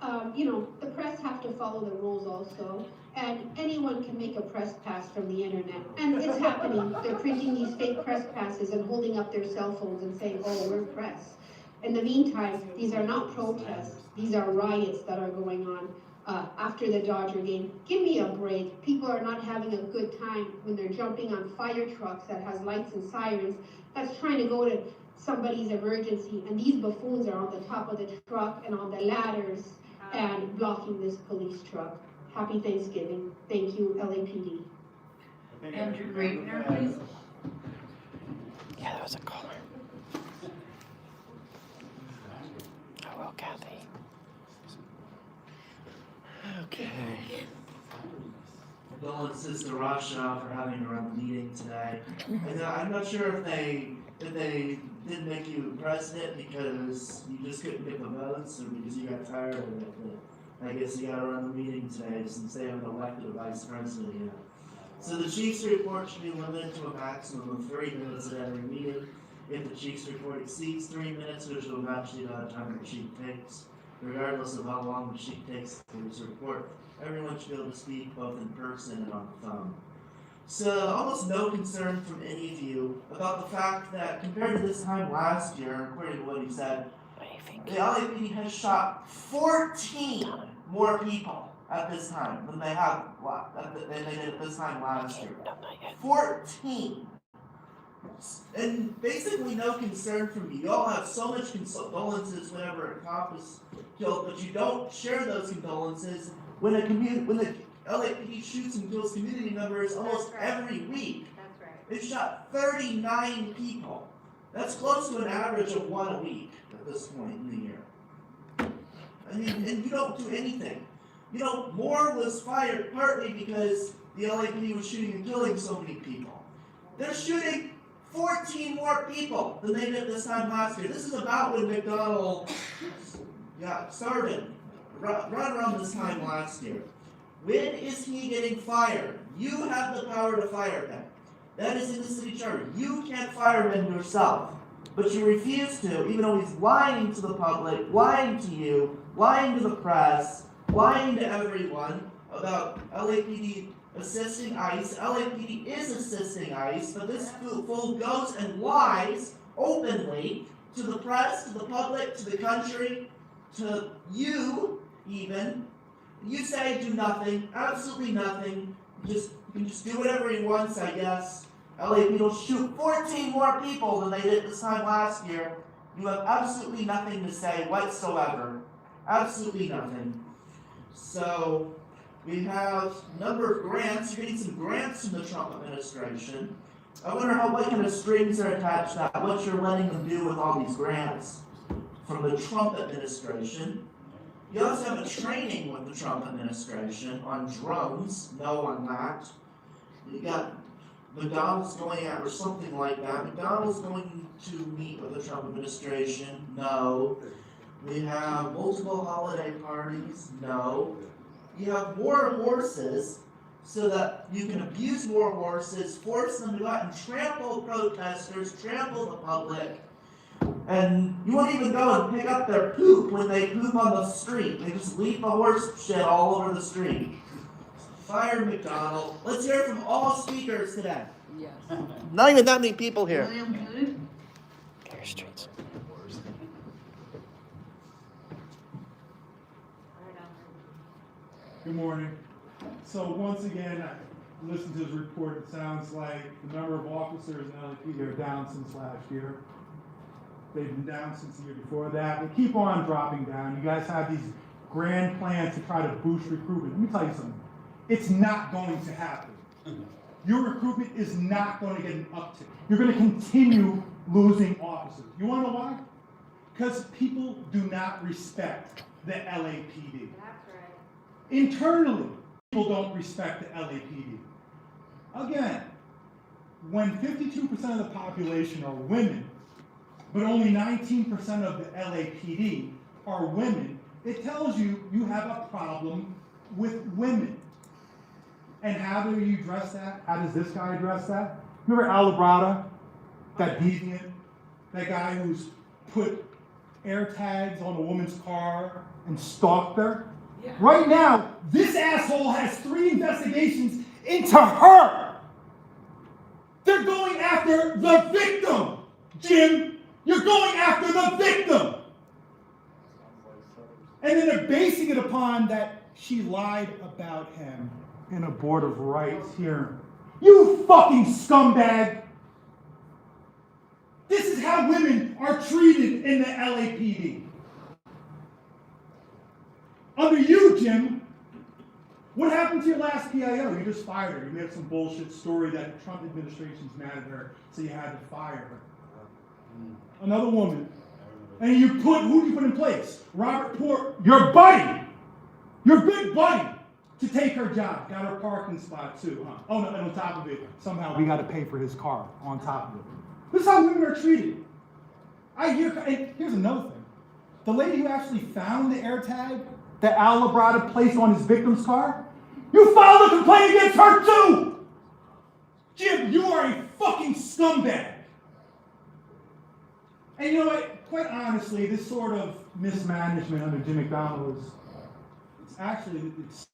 the press have to follow the rules also, and anyone can make a press pass from the internet, and it's happening. They're printing these fake press passes and holding up their cell phones and saying, oh, we're press. In the meantime, these are not protests, these are riots that are going on after the Dodger game. Give me a break. People are not having a good time when they're jumping on fire trucks that has lights and sirens that's trying to go to somebody's emergency, and these buffoons are on the top of the truck and on the ladders and blocking this police truck. Happy Thanksgiving. Thank you, LAPD. Andrew Greitner, please. Yeah, that was a caller. Oh, well, Kathy. Okay. Condolences to Rasha for having to run the meeting today. And I'm not sure if they didn't make you president because you just couldn't get the votes or because you got tired of it. But I guess you gotta run the meeting today since they haven't elected a vice president yet. So the chief's report should be limited to a maximum of 3 minutes at every meeting. If the chief's report exceeds 3 minutes, which will match the amount of time the chief takes, regardless of how long the chief takes to do his report, everyone should be able to speak both in person and on the phone. So almost no concern from any of you about the fact that compared to this time last year, according to what he said, the LAPD has shot 14 more people at this time than they have than they did at this time last year. 14. And basically no concern from you. Y'all have so much condolences whenever a cop is killed, but you don't share those condolences when the LAPD shoots and kills community members almost every week. That's right. They've shot 39 people. That's close to an average of 1 a week at this point in the year. I mean, and you don't do anything. More was fired partly because the LAPD was shooting and killing so many people. They're shooting 14 more people than they did this time last year. This is about when McDonald started, right around this time last year. When is he getting fired? You have the power to fire him. That is in the city charter. You can't fire him yourself. But you refuse to, even though he's lying to the public, lying to you, lying to the press, lying to everyone about LAPD assisting ICE. LAPD is assisting ICE, but this fool goes and lies openly to the press, to the public, to the country, to you even. You say do nothing, absolutely nothing. You can just do whatever he wants, I guess. LAPD will shoot 14 more people than they did this time last year. You have absolutely nothing to say whatsoever. Absolutely nothing. So, we have a number of grants. You're getting some grants from the Trump administration. I wonder what kind of strings are attached to that, what you're letting them do with all these grants from the Trump administration. You also have a training with the Trump administration on drones. No, on that. You got McDonald's going out or something like that. McDonald's going to meet with the Trump administration. No. We have multiple holiday parties. No. You have more horses so that you can abuse more horses, force them to go out and trample protesters, trample the public. And you won't even go and pick up their poop when they poop on the street. They just leave the horse shit all over the street. Fire McDonald. Let's hear it from all speakers today. Yes. Not even that many people here. William Hood? Clear streets. Good morning. So once again, I listened to his report. It sounds like the number of officers in LAPD are down since last year. They've been down since the year before that. They keep on dropping down. You guys have these grand plans to try to boost recruitment. Let me tell you something. It's not going to happen. Your recruitment is not going to get an uptick. You're going to continue losing officers. You want to know why? Because people do not respect the LAPD. Internally, people don't respect the LAPD. Again, when 52% of the population are women, but only 19% of the LAPD are women, it tells you you have a problem with women. And how do you address that? How does this guy address that? Remember Al Labrada, that deviant, that guy who's put air tags on a woman's car and stalked her? Yeah. Right now, this asshole has 3 investigations into her. They're going after the victim, Jim. You're going after the victim. And then they're basing it upon that she lied about him in a board of rights hearing. You fucking scumbag! This is how women are treated in the LAPD. Under you, Jim, what happened to your last PIO? You just fired her. You made up some bullshit story that the Trump administration's mad at her, so you had to fire her. Another woman. And who do you put in place? Robert Port, your buddy, your good buddy, to take her job. Got her parking spot too, huh? Oh, no, and on top of it, somehow we got to pay for his car on top of it. This is how women are treated. And here's another thing. The lady who actually found the AirTag that Al Labrada placed on his victim's car, you filed a complaint against her too! Jim, you are a fucking scumbag. And you know what? Quite honestly, this sort of mismanagement under Jim McDonald it's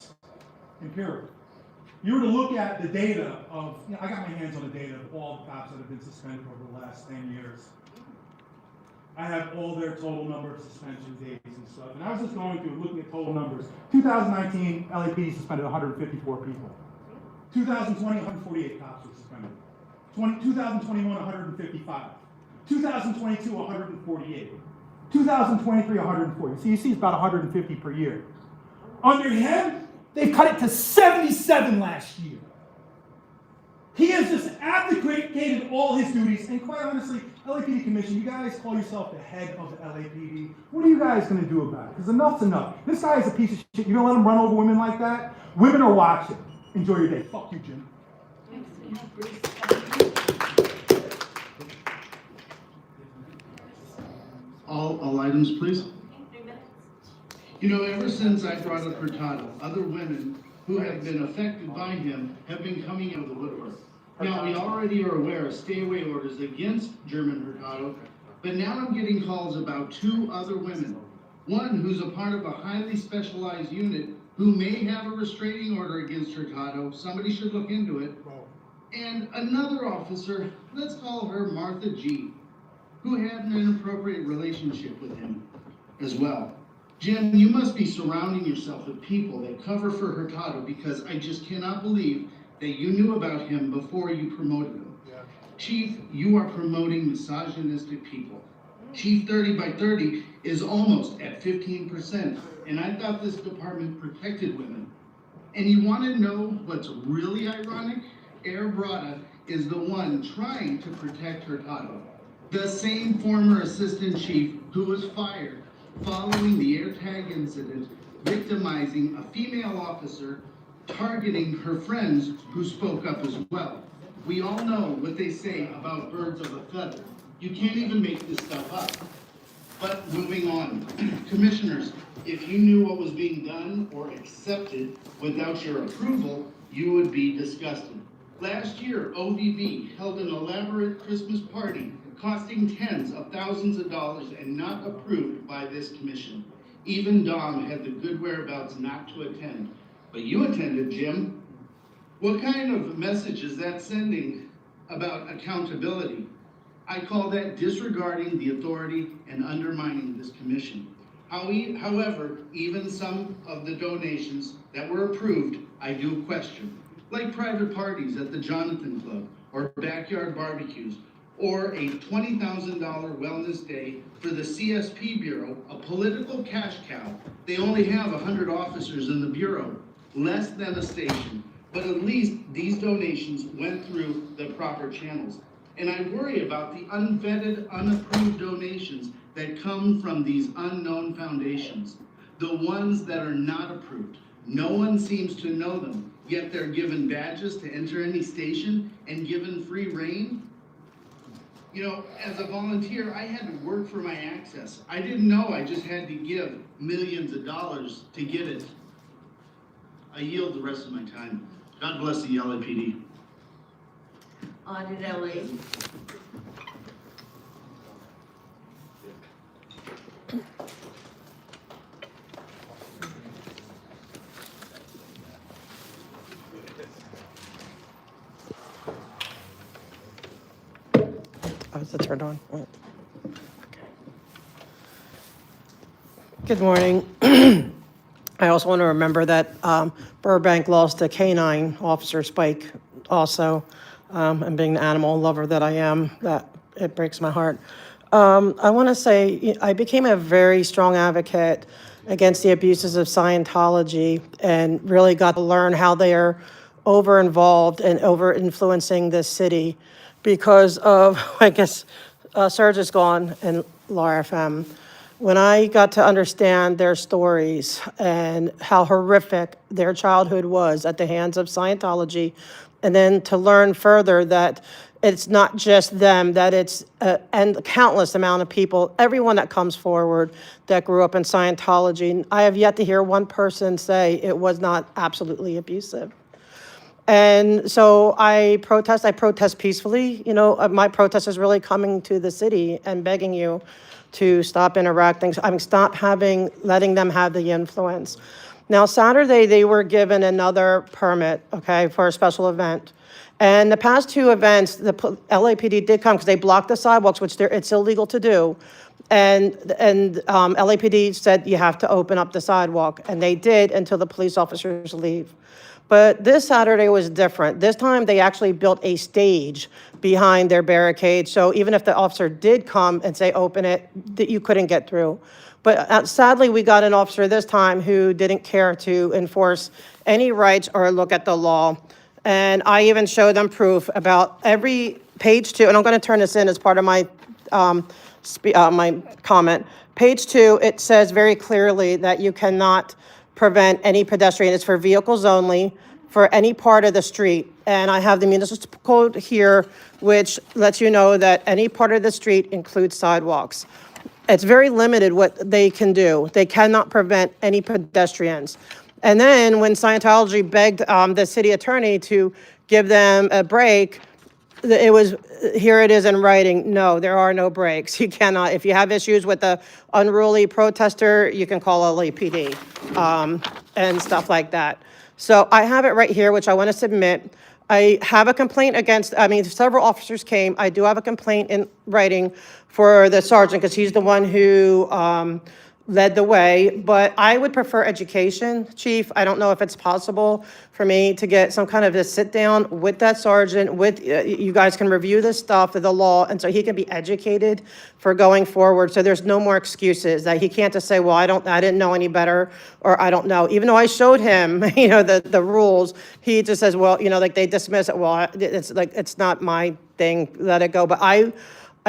empirical. You were to look at the data of, I got my hands on the data of all the cops that have been suspended over the last 10 years. I have all their total number of suspension dates and stuff. And I was just going through, looking at total numbers. 2019, LAPD suspended 154 people. 2020, 148 cops were suspended. 2021, 155. 2022, 148. 2023, 140. So you see it's about 150 per year. Under him, they cut it to 77 last year. He has just abdicated all his duties, and quite honestly, LAPD Commission, you guys call yourself the head of the LAPD. What are you guys going to do about it? Because enough's enough. This guy is a piece of shit. You're going to let him run over women like that? Women are watching. Enjoy your day. Fuck you, Jim. All items, please. You know, ever since I brought up Hurtado, other women who have been affected by him have been coming out of the woodwork. Now, we already are aware of stay-away orders against German Hurtado, But now I'm getting calls about 2 other women. One who's a part of a highly specialized unit who may have a restraining order against Hurtado. Somebody should look into it. And another officer, let's call her Martha G., who had an inappropriate relationship with him as well. Jim, you must be surrounding yourself with people that cover for Hurtado, because I just cannot believe that you knew about him before you promoted him. Chief, you are promoting misogynistic people. Chief 30 by 30 is almost at 15%, and I thought this department protected women. And you want to know what's really ironic? Air Brada is the one trying to protect Hurtado. The same former assistant chief who was fired following the AirTag incident, victimizing a female officer, targeting her friends who spoke up as well. We all know what they say about birds of a feather. You can't even make this stuff up. But moving on, commissioners, if you knew what was being done or accepted without your approval, you would be disgusted. Last year, OVB held an elaborate Christmas party costing tens of thousands of dollars and not approved by this commission. Even Dom had the good whereabouts not to attend. But you attended, Jim. What kind of message is that sending about accountability? I call that disregarding the authority and undermining this commission. However, even some of the donations that were approved, I do question. Like private parties at the Jonathan Club, or backyard barbecues, or a $20,000 wellness day for the CSP Bureau, a political cash cow. They only have 100 officers in the Bureau, less than a station, but at least these donations went through the proper channels. And I worry about the unvetted, unapproved donations that come from these unknown foundations, the ones that are not approved. No one seems to know them, yet they're given badges to enter any station and given free reign. You know, as a volunteer, I had to work for my access. I didn't know I just had to give millions of dollars to get it. I yield the rest of my time. God bless the LAPD. Audit LA. Oh, is it turned on? Oh. Okay. Good morning. I also want to remember that Burbank lost a canine officer, Spike, also. And being the animal lover that I am, that it breaks my heart. I want to say I became a very strong advocate against the abuses of Scientology and really got to learn how they are over-involved and over-influencing this city because of, I guess, Serge is gone and Laura FM. When I got to understand their stories and how horrific their childhood was at the hands of Scientology, and then to learn further that it's not just them, that it's and countless amount of people, everyone that comes forward that grew up in Scientology. I have yet to hear one person say it was not absolutely abusive. And so I protest peacefully. You know, my protest is really coming to the city and begging you to stop interacting. I mean, stop letting them have the influence. Now, Saturday, they were given another permit, okay, for a special event. And the past 2 events, the LAPD did come because they blocked the sidewalks, which it's illegal to do. And LAPD said you have to open up the sidewalk, and they did until the police officers leave. But this Saturday was different. This time, they actually built a stage behind their barricade. So even if the officer did come and say, open it, that you couldn't get through. But sadly, we got an officer this time who didn't care to enforce any rights or look at the law. And I even showed them proof about every page 2, and I'm going to turn this in as part of my my comment. Page 2, it says very clearly that you cannot prevent any pedestrian. It's for vehicles only, for any part of the street. And I have the municipal code here, which lets you know that any part of the street includes sidewalks. It's very limited what they can do. They cannot prevent any pedestrians. And then when Scientology begged the city attorney to give them a break, It was, here it is in writing, no, there are no breaks. You cannot, if you have issues with the unruly protester, you can call LAPD, and stuff like that. So I have it right here, which I want to submit. I have a complaint against, several officers came. I do have a complaint in writing for the sergeant, because he's the one who, led the way, but I would prefer education, Chief. I don't know if it's possible for me to get some kind of a sit-down with that sergeant, with, you guys can review this stuff, the law, and so he can be educated for going forward, so there's no more excuses, that he can't just say, well, I didn't know any better, or I don't know. Even though I showed him, the rules, he just says, well, like, they dismiss it, well, it's like, it's not my thing, let it go. But I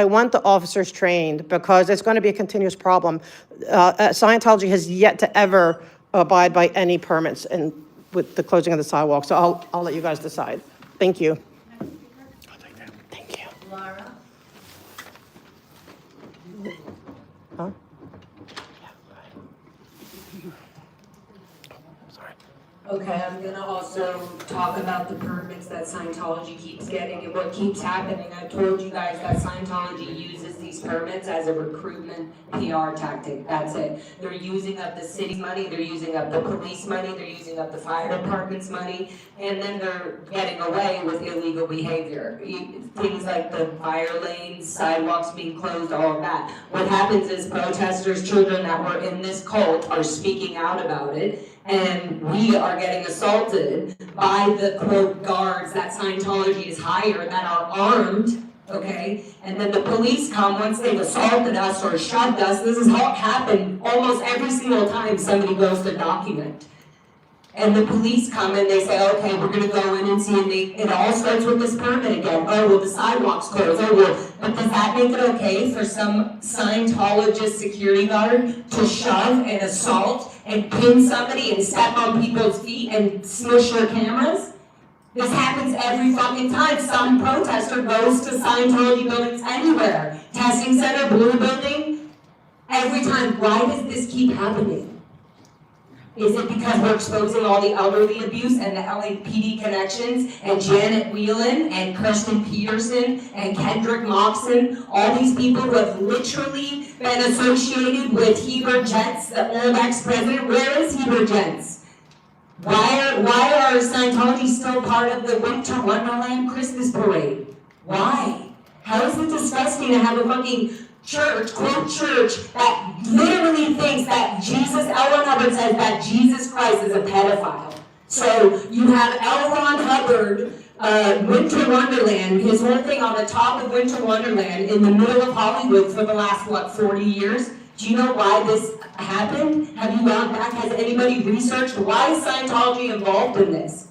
want the officers trained, because it's going to be a continuous problem. Scientology has yet to ever abide by any permits and with the closing of the sidewalk. So I'll let you guys decide. Thank you. Thank you. Laura? Huh? Okay, I'm gonna also talk about the permits that Scientology keeps getting and what keeps happening. I've told you guys that Scientology uses these permits as a recruitment PR tactic, that's it. They're using up the city's money, they're using up the police money, they're using up the fire department's money, and then they're getting away with illegal behavior. Things like the fire lanes, sidewalks being closed, all of that. What happens is protesters, children that were in this cult are speaking out about it, and we are getting assaulted by the quote guards that Scientology is hired that are armed, okay? And then the police come once they've assaulted us or shoved us. This is how it happened almost every single time somebody goes to document. And the police come and they say, okay, we're gonna go in and see, and it all starts with this permit again. Oh, well, the sidewalk's closed, oh, well, but does that make it okay for some Scientologist security guard to shove and assault and pin somebody and step on people's feet and smush their cameras? This happens every fucking time some protester goes to Scientology buildings anywhere. Testing Center, Blue Building, every time. Why does this keep happening? Is it because we're exposing all the elderly abuse and the LAPD connections and Janet Whelan and Kirsten Peterson and Kendrick Moxon, all these people who have literally been associated with Heber Jets, the old ex-president? Where is Heber Jets? Why are Scientology still part of the Winter Wonderland Christmas parade? Why? How is it disgusting to have a fucking church, quote church, that literally thinks that Jesus, L. Ron Hubbard says that Jesus Christ is a pedophile. So you have L. Ron Hubbard, Winter Wonderland, his whole thing on the top of Winter Wonderland in the middle of Hollywood for the last, 40 years? Do you know why this happened? Have you gone back? Has anybody researched why is Scientology involved in this?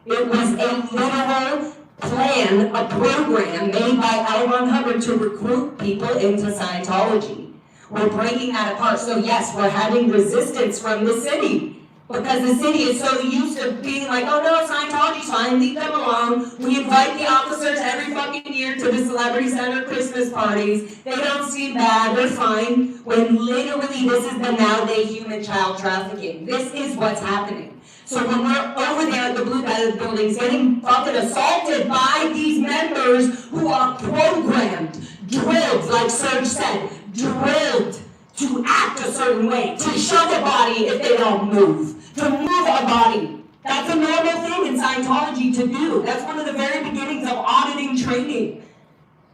It was a literal plan, a program made by L. Ron Hubbard to recruit people into Scientology. We're breaking that apart. So yes, we're having resistance from the city because the city is so used to being like, oh no, Scientology's fine, leave them alone. We invite the officers every fucking year to the Celebrity Center Christmas parties. They don't seem bad, they're fine. When literally this is the nowadays human child trafficking. This is what's happening. So when we're over there at the Blue Buildings getting fucking assaulted by these members who are programmed, drilled, like Serge said, drilled to act a certain way, to shove a body if they don't move, to move a body. That's a normal thing in Scientology to do. That's one of the very beginnings of auditing training.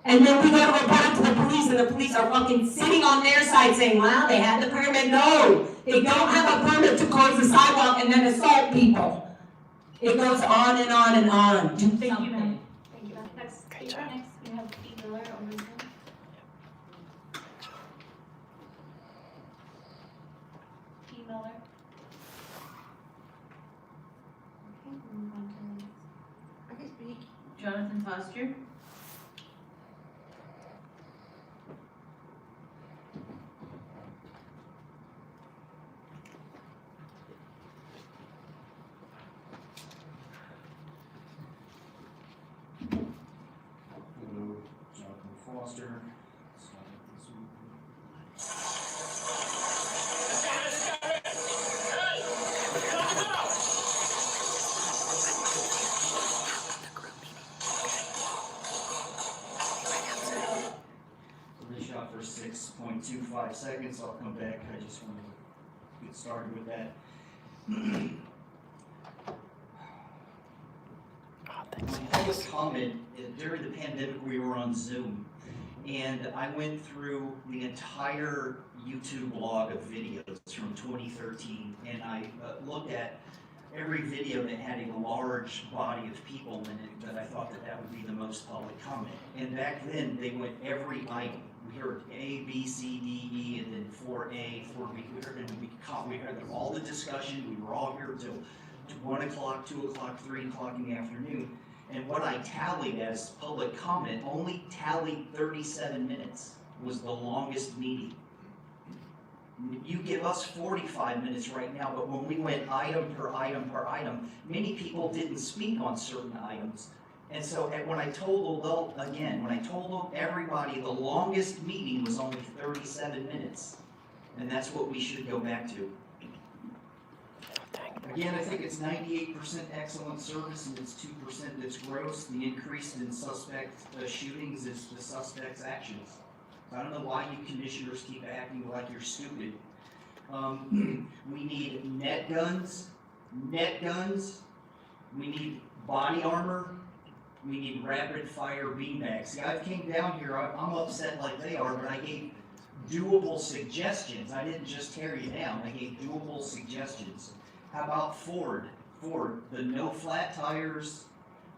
And then we go to report to the police, and the police are fucking sitting on their side saying, well, they had the permit. No, they don't have a permit to close the sidewalk and then assault people. It goes on and on and on. Do Thank you, something. ma'am. Thank you, ma'am. Next, next, we have Pete Miller on the Zoom. Pete Miller. Okay, we'll move on to the next. I can speak. Jonathan Foster? Hello, Jonathan Foster. seconds, I'll come back, I just want to get started with that. Public comment, during the pandemic, we were on Zoom, and I went through the entire YouTube log of videos from 2013, and I looked at every video that had a large body of people in it, that I thought that would be the most public comment. And back then, they went every item. We heard A, B, C, D, E, and then 4A, 4B. We heard all the discussion. We were all here till 1 o'clock, 2 o'clock, 3 o'clock in the afternoon. And what I tallied as public comment only tallied 37 minutes, was the longest meeting. You give us 45 minutes right now, but when we went item per item per item, many people didn't speak on certain items. And so when I told everybody the longest meeting was only 37 minutes. And that's what we should go back to. Again, I think it's 98% excellent service and it's 2% that's gross. The increase in suspect shootings is the suspect's actions. I don't know why you commissioners keep acting like you're stupid. We need net guns, we need body armor, we need rapid fire beanbags. See, I came down here, I'm upset like they are, but I gave doable suggestions. I didn't just tear you down, I gave doable suggestions. How about Ford, the no flat tires,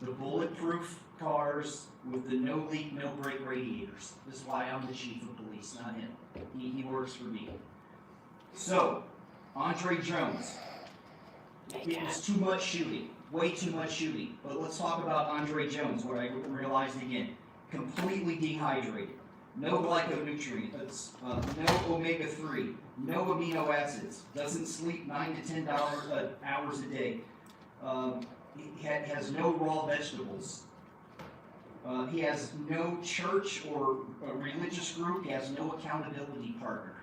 the bulletproof cars with the no leak, no break radiators. This is why I'm the chief of police, not him. He works for me. So, Andre Jones. It was too much shooting, way too much shooting. But let's talk about Andre Jones, what I realized again. Completely dehydrated. No glyconutrients, no omega-3, no amino acids, doesn't sleep 9 to 10 hours a day. He has no raw vegetables. He has no church or religious group. He has no accountability partner.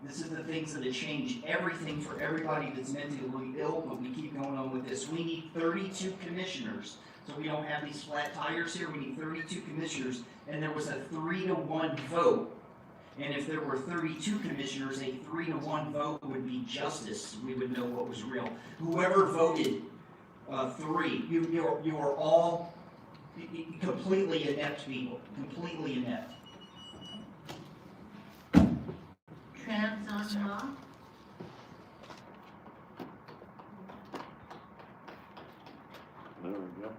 This is the things that have changed everything for everybody that's mentally ill, but we keep going on with this. We need 32 commissioners. So we don't have these flat tires here. We need 32 commissioners. And there was a 3-to-1 vote. And if there were 32 commissioners, a 3-to-1 vote would be justice. We would know what was real. Whoever voted 3, you are all completely inept people. Completely inept. Trans on law? There we go.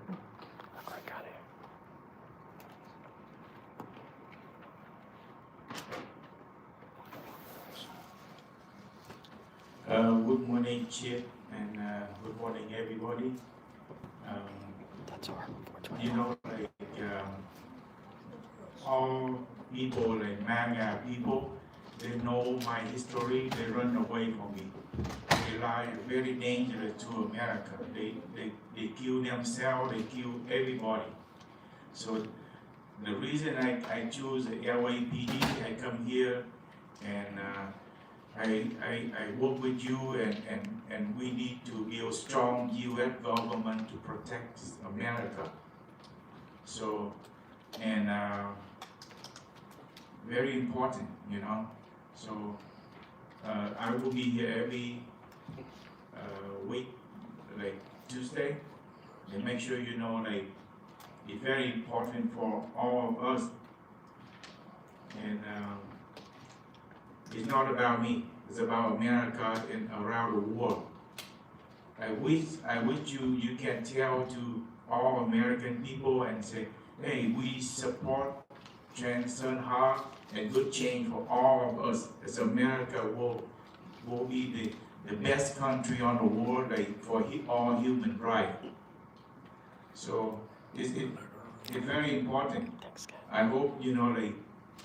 Good morning, Chief, and good morning, everybody. That's our you know, like all people, like MAGA people, they know my history. They run away from me. They lie very dangerous to America. They kill themselves. They kill everybody. So the reason I choose the LAPD, I come here and I work with you, and we need to build strong U.S. government to protect America. So, and very important, you know. So I will be here every week, like Tuesday, and make sure you know, like, it's very important for all of us. And it's not about me, it's about America and around the world. I wish you can tell to all American people and say, hey, we support Johnson Hart and good change for all of us, as America will be the best country on the world, like, for all human rights. So it's very important. I hope, you know, like,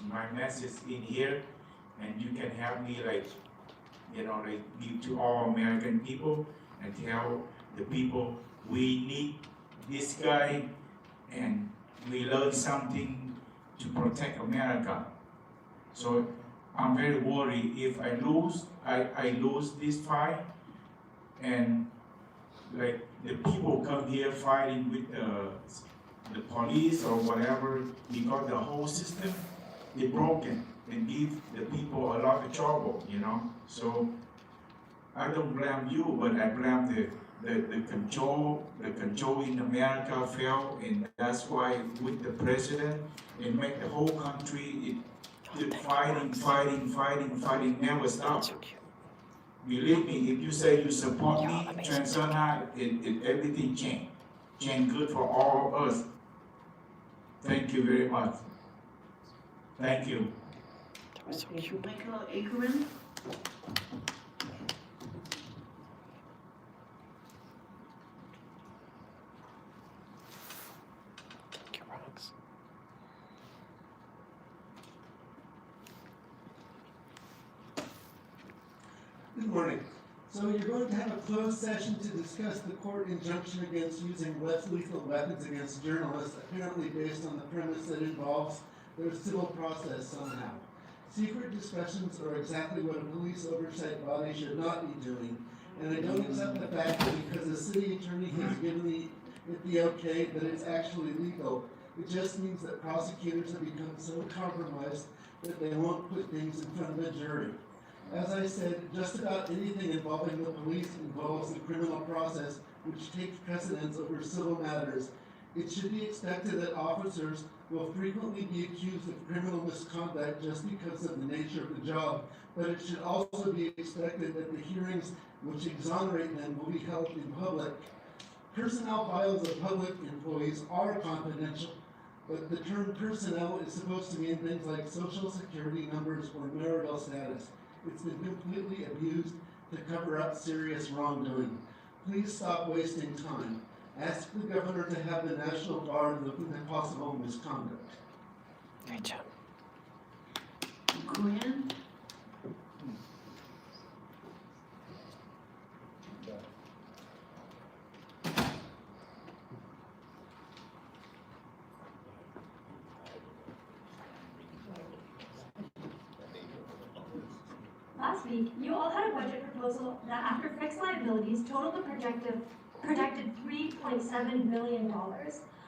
my message in here, and you can help me, like, you know, like, give to all American people and tell the people we need this guy and we learn something to protect America. So I'm very worried if I lose, I lose this fight, and like the people come here fighting with the police or whatever, because the whole system is broken. and give the people a lot of trouble, you know? So I don't blame you, but I blame the control in America failed, and that's why with the president, it make the whole country, fighting, never stop. Believe me, if you say you support me, Transona, everything change good for all of us. Thank you very much. Thank you. Okay, Michael Ackerman? Good morning. So you're going to have a closed session to discuss the court injunction against using less lethal weapons against journalists, apparently based on the premise that involves their civil process somehow. Secret discussions are exactly what a police oversight body should not be doing, and I don't accept the fact that because the city attorney has given it the okay that it's actually legal. It just means that prosecutors have become so compromised that they won't put things in front of a jury. As I said, just about anything involving the police involves the criminal process, which takes precedence over civil matters. It should be expected that officers will frequently be accused of criminal misconduct just because of the nature of the job, but it should also be expected that the hearings which exonerate them will be held in public. Personnel files of public employees are confidential, but the term personnel is supposed to mean things like social security numbers or marital status. It's been completely abused to cover up serious wrongdoing. Please stop wasting time. Ask the governor to have the National Guard looking at possible misconduct. Great job. Quinn? Last week, you all had a budget proposal that after fixed liabilities totaled a projected $3.7 million. Of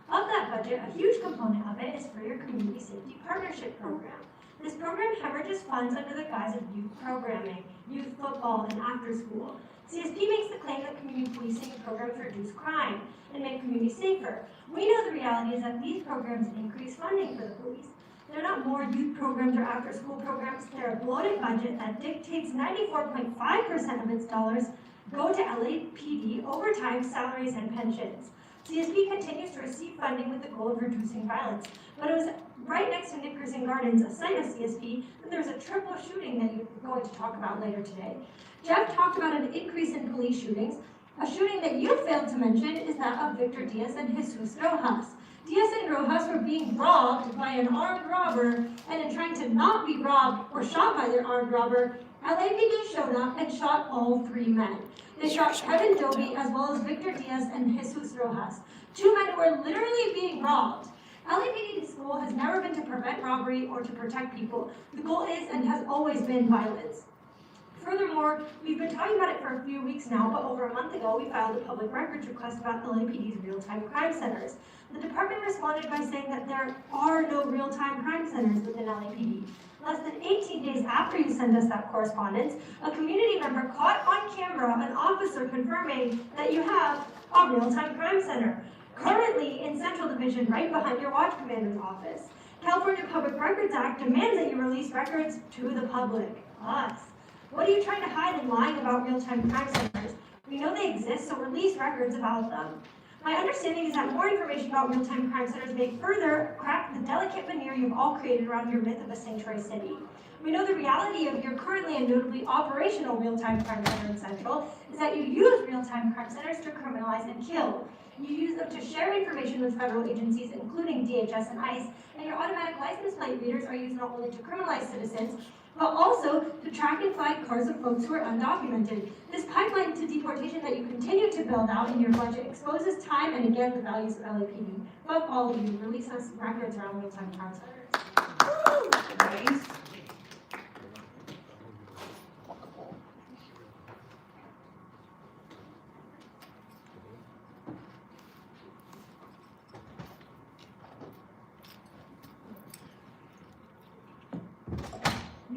that budget, a huge component of it is for your Community Safety Partnership Program. This program hemorrhages funds under the guise of youth programming, youth football, and after school. CSP makes the claim that community policing programs reduce crime and make communities safer. We know the reality is that these programs increase funding for the police. They're not more youth programs or after-school programs. They're a bloated budget that dictates 94.5% of its dollars go to LAPD, overtime, salaries, and pensions. CSP continues to receive funding with the goal of reducing violence. But it was right next to Nickerson Gardens, a site of CSP, that there was a triple shooting that you're going to talk about later today. Jeff talked about an increase in police shootings. A shooting that you failed to mention is that of Victor Diaz and Jesus Rojas. Diaz and Rojas were being robbed by an armed robber, and in trying to not be robbed or shot by their armed robber, LAPD showed up and shot all three men. They shot Kevin Dobie as well as Victor Diaz and Jesus Rojas, two men who were literally being robbed. LAPD's goal has never been to prevent robbery or to protect people. The goal is and has always been violence. Furthermore, we've been talking about it for a few weeks now, but over a month ago, we filed a public records request about LAPD's real-time crime centers. The department responded by saying that there are no real-time crime centers within LAPD. Less than 18 days after you sent us that correspondence, a community member caught on camera an officer confirming that you have a real-time crime center, currently in Central Division, right behind your watch commander's office. California Public Records Act demands that you release records to the public, us. What are you trying to hide and lying about real-time crime centers? We know they exist, so release records about them. My understanding is that more information about real-time crime centers may further crack the delicate veneer you've all created around your myth of a sanctuary city. We know the reality of your currently and notably operational real-time crime center in Central is that you use real-time crime centers to criminalize and kill. You use them to share information with federal agencies, including DHS and ICE, and your automatic license plate readers are used not only to criminalize citizens, but also to track and flag cars of folks who are undocumented. This pipeline to deportation that you continue to build out in your budget exposes time and again the values of LAPD. Fuck all of you, release us records around real-time crime centers. Nice.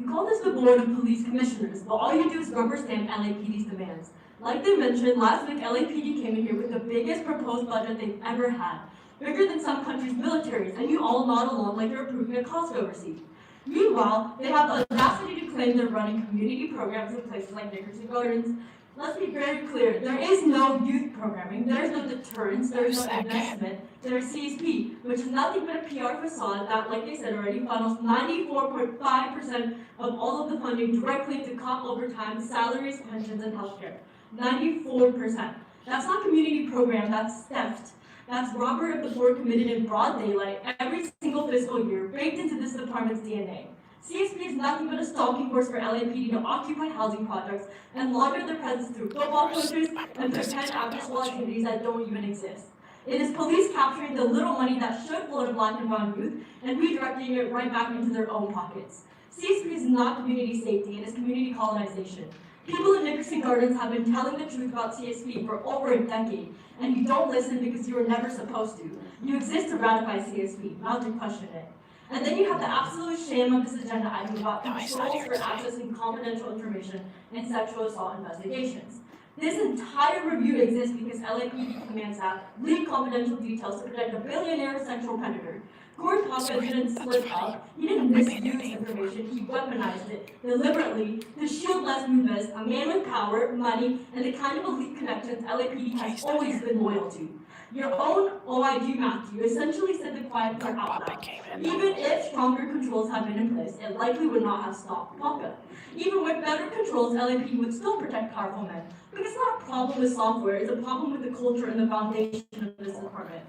You call this the Board of Police Commissioners, but all you do is rubber stamp LAPD's demands. Like they mentioned, last week LAPD came in here with the biggest proposed budget they've ever had, bigger than some countries' militaries, and you all nod along like you're approving a Costco receipt. Meanwhile, they have the audacity to claim they're running community programs in places like Nickerson Gardens. Let's be very clear, there is no youth programming, there is no deterrence, there is no investment, there is CSP, which is nothing but a PR facade that, like they said already, funnels 94.5% of all of the funding directly to cop overtime, salaries, pensions, and healthcare. 94%. That's not community program, that's theft. That's robbery of the board committed in broad daylight every single fiscal year, baked into this department's DNA. CSP is nothing but a stalking horse for LAPD to occupy housing projects and launder their presence through football coaches and pretend after-school activities that don't even exist. It is police capturing the little money that should flow to black and brown youth and redirecting it right back into their own pockets. CSP is not community safety, it is community colonization. People in Nickerson Gardens have been telling the truth about CSP for over a decade, and you don't listen because you were never supposed to. You exist to ratify CSP, not to question it. And then you have the absolute shame of this agenda item about controls for accessing confidential information in sexual assault investigations. This entire review exists because LAPD commands that leak confidential details to protect a billionaire sexual predator. Corey Poppins didn't slip up, he didn't misuse information, he weaponized it deliberately to shield Les Moonves, a man with power, money, and the kind of elite connections LAPD has always been loyal to. Your own OIG Matthew essentially said the quiet part out loud. Even if stronger controls had been in place, it likely would not have stopped Papa. Even with better controls, LAPD would still protect powerful men. But it's not a problem with software, it's a problem with the culture and the foundation of this department.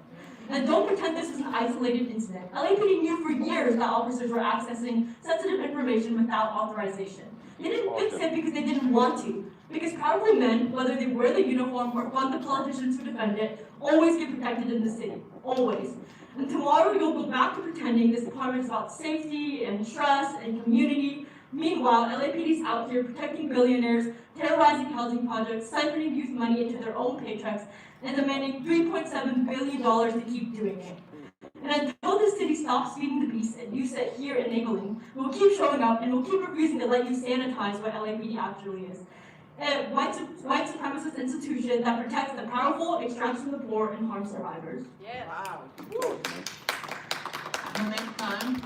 And don't pretend this is an isolated incident. LAPD knew for years that officers were accessing sensitive information without authorization. They didn't fix it because they didn't want to. Because powerful men, whether they wear the uniform or fund the politicians who defend it, always get protected in the city. Always. And tomorrow you'll go back to pretending this department is about safety and trust and community. Meanwhile, LAPD's out here protecting billionaires, terrorizing housing projects, siphoning youth money into their own paychecks, and demanding $3.7 billion to keep doing it. And until this city stops feeding the beast and you sit here enabling, we'll keep showing up and we'll keep refusing to let you sanitize what LAPD actually is. A white supremacist institution that protects the powerful, extracts from the poor, and harms survivors. Yeah. Wow. Next time.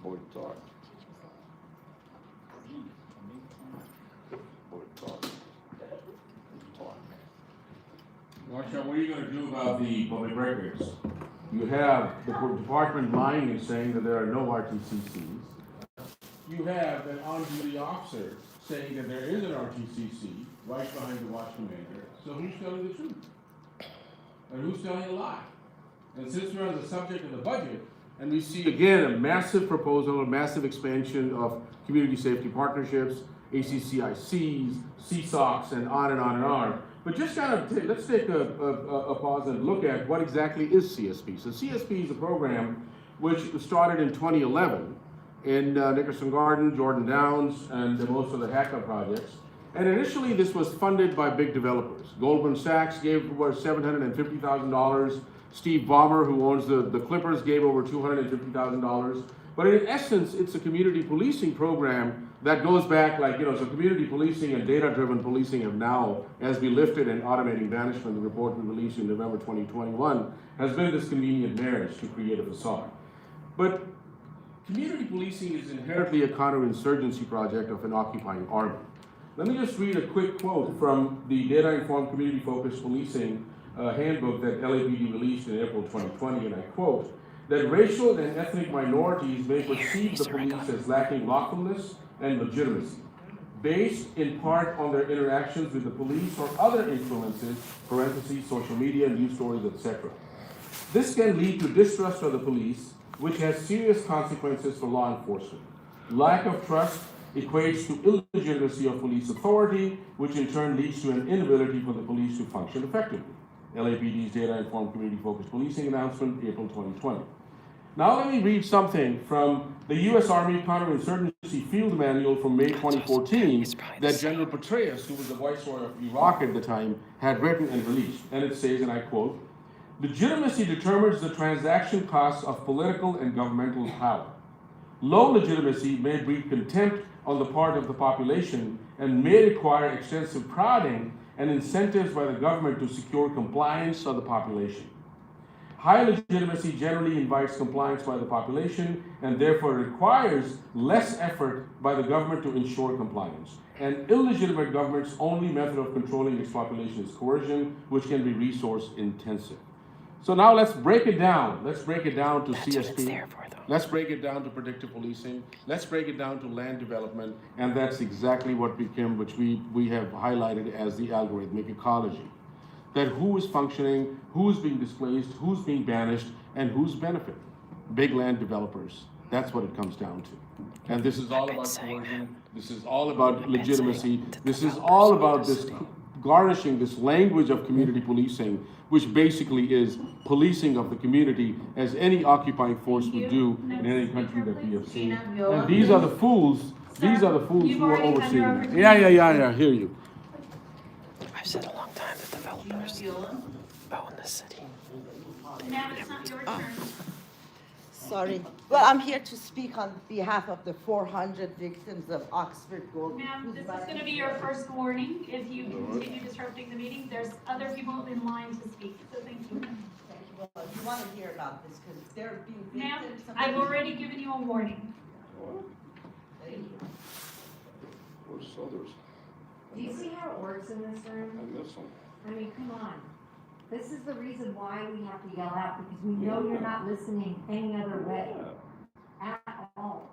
Board talk. Board talk. Marshall, what are you gonna do about the public records? You have the department lying and saying that there are no RTCCs. You have an on-duty officer saying that there is an RTCC right behind the watch commander. So who's telling the truth? And who's telling a lie? And since we're on the subject of the budget, and we see again a massive proposal, a massive expansion of community safety partnerships, ACCICs, CSOCs, and on and on and on. But just kind of, let's take a pause and look at what exactly is CSP. So CSP is a program which started in 2011 in Nickerson Garden, Jordan Downs, and most of the HACA projects. And initially this was funded by big developers. Goldman Sachs gave over $750,000. Steve Ballmer, who owns the Clippers, gave over $250,000. But in essence, it's a community policing program that goes back so community policing and data-driven policing have now, as we lifted and automating banishment, the report we released in November 2021, has been this convenient marriage to create a facade. But community policing is inherently a counterinsurgency project of an occupying army. Let me just read a quick quote from the Data-Informed Community-Focused Policing handbook that LAPD released in April 2020, and I quote, that racial and ethnic minorities may perceive the police as lacking lawfulness and legitimacy, based in part on their interactions with the police or other influences, parentheses, social media, news stories, etc. This can lead to distrust of the police, which has serious consequences for law enforcement. Lack of trust equates to illegitimacy of police authority, which in turn leads to an inability for the police to function effectively. LAPD's Data-Informed Community-Focused Policing announcement, April 2020. Now let me read something from the U.S. Army Counterinsurgency Field Manual from May 2014 that General Petraeus, who was the Viceroy of Iraq at the time, had written and released. And it says, and I quote, legitimacy determines the transaction costs of political and governmental power. Low legitimacy may breed contempt on the part of the population and may require extensive prodding and incentives by the government to secure compliance of the population. High legitimacy generally invites compliance by the population and therefore requires less effort by the government to ensure compliance. An illegitimate government's only method of controlling its population is coercion, which can be resource intensive. So now let's break it down. Let's break it down to CSP. Let's break it down to predictive policing. Let's break it down to land development. And that's exactly what we have highlighted as the algorithmic ecology. That who is functioning, who's being displaced, who's being banished, and who's benefiting. Big land developers. That's what it comes down to. And this is all about coercion. This is all about legitimacy. This is all about this garnishing this language of community policing, which basically is policing of the community as any occupying force would do in any country that we have seen. And these are the fools, who are overseeing it. Yeah, hear you. I've said a long time that developers own the city. Now it's not your turn. Sorry. Well, I'm here to speak on behalf of the 400 victims of Oxford Gold. Ma'am, this is gonna be your first warning. If you continue disrupting the meeting, there's other people in line to speak, so thank you. Well, you want to hear about this because they're being Ma'am, victims. I've already given you a warning. Thank you. Where's others? Do you see how it works in this room? I miss them. I mean, come on. This is the reason why we have to yell out, because we know you're not listening any other way at all.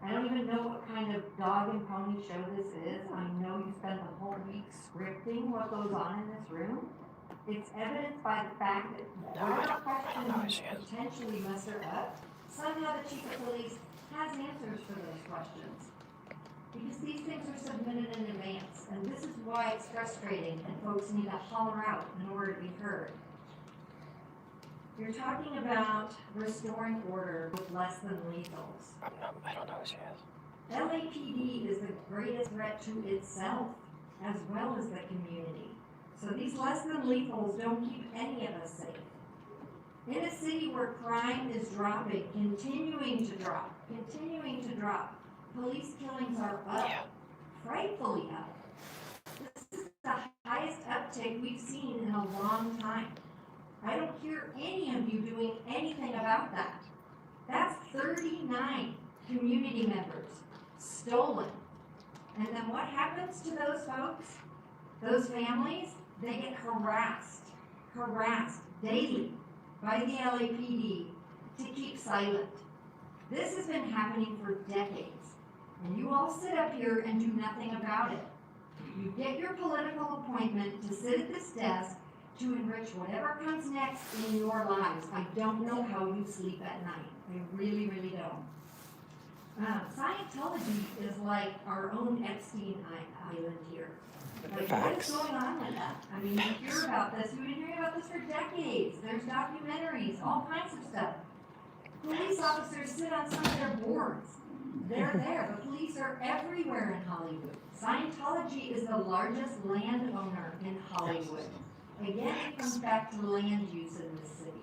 I don't even know what kind of dog and pony show this is. I know you spend the whole week scripting what goes on in this room. It's evidenced by the fact that whatever questions potentially mess her up, somehow the chief of police has answers for those questions. Because these things are submitted in advance, and this is why it's frustrating and folks need to holler out in order to be heard. You're talking about restoring order with less than lethals. I don't know who she is. LAPD is the greatest threat to itself as well as the community. So these less than lethals don't keep any of us safe. In a city where crime is dropping, continuing to drop, police killings are up, frightfully up. This is the highest uptake we've seen in a long time. I don't hear any of you doing anything about that. That's 39 community members stolen. And then what happens to those folks? Those families, they get harassed daily by the LAPD to keep silent. This has been happening for decades. And you all sit up here and do nothing about it. You get your political appointment to sit at this desk to enrich whatever comes next in your lives. I don't know how you sleep at night. I really, really don't. Scientology is like our own Epstein Island here. Like, what is going on with that? I mean, you hear about this. You've been hearing about this for decades. There's documentaries, all kinds of stuff. Police officers sit on some of their boards. They're there. The police are everywhere in Hollywood. Scientology is the largest landowner in Hollywood. Again, it comes back to land use in this city.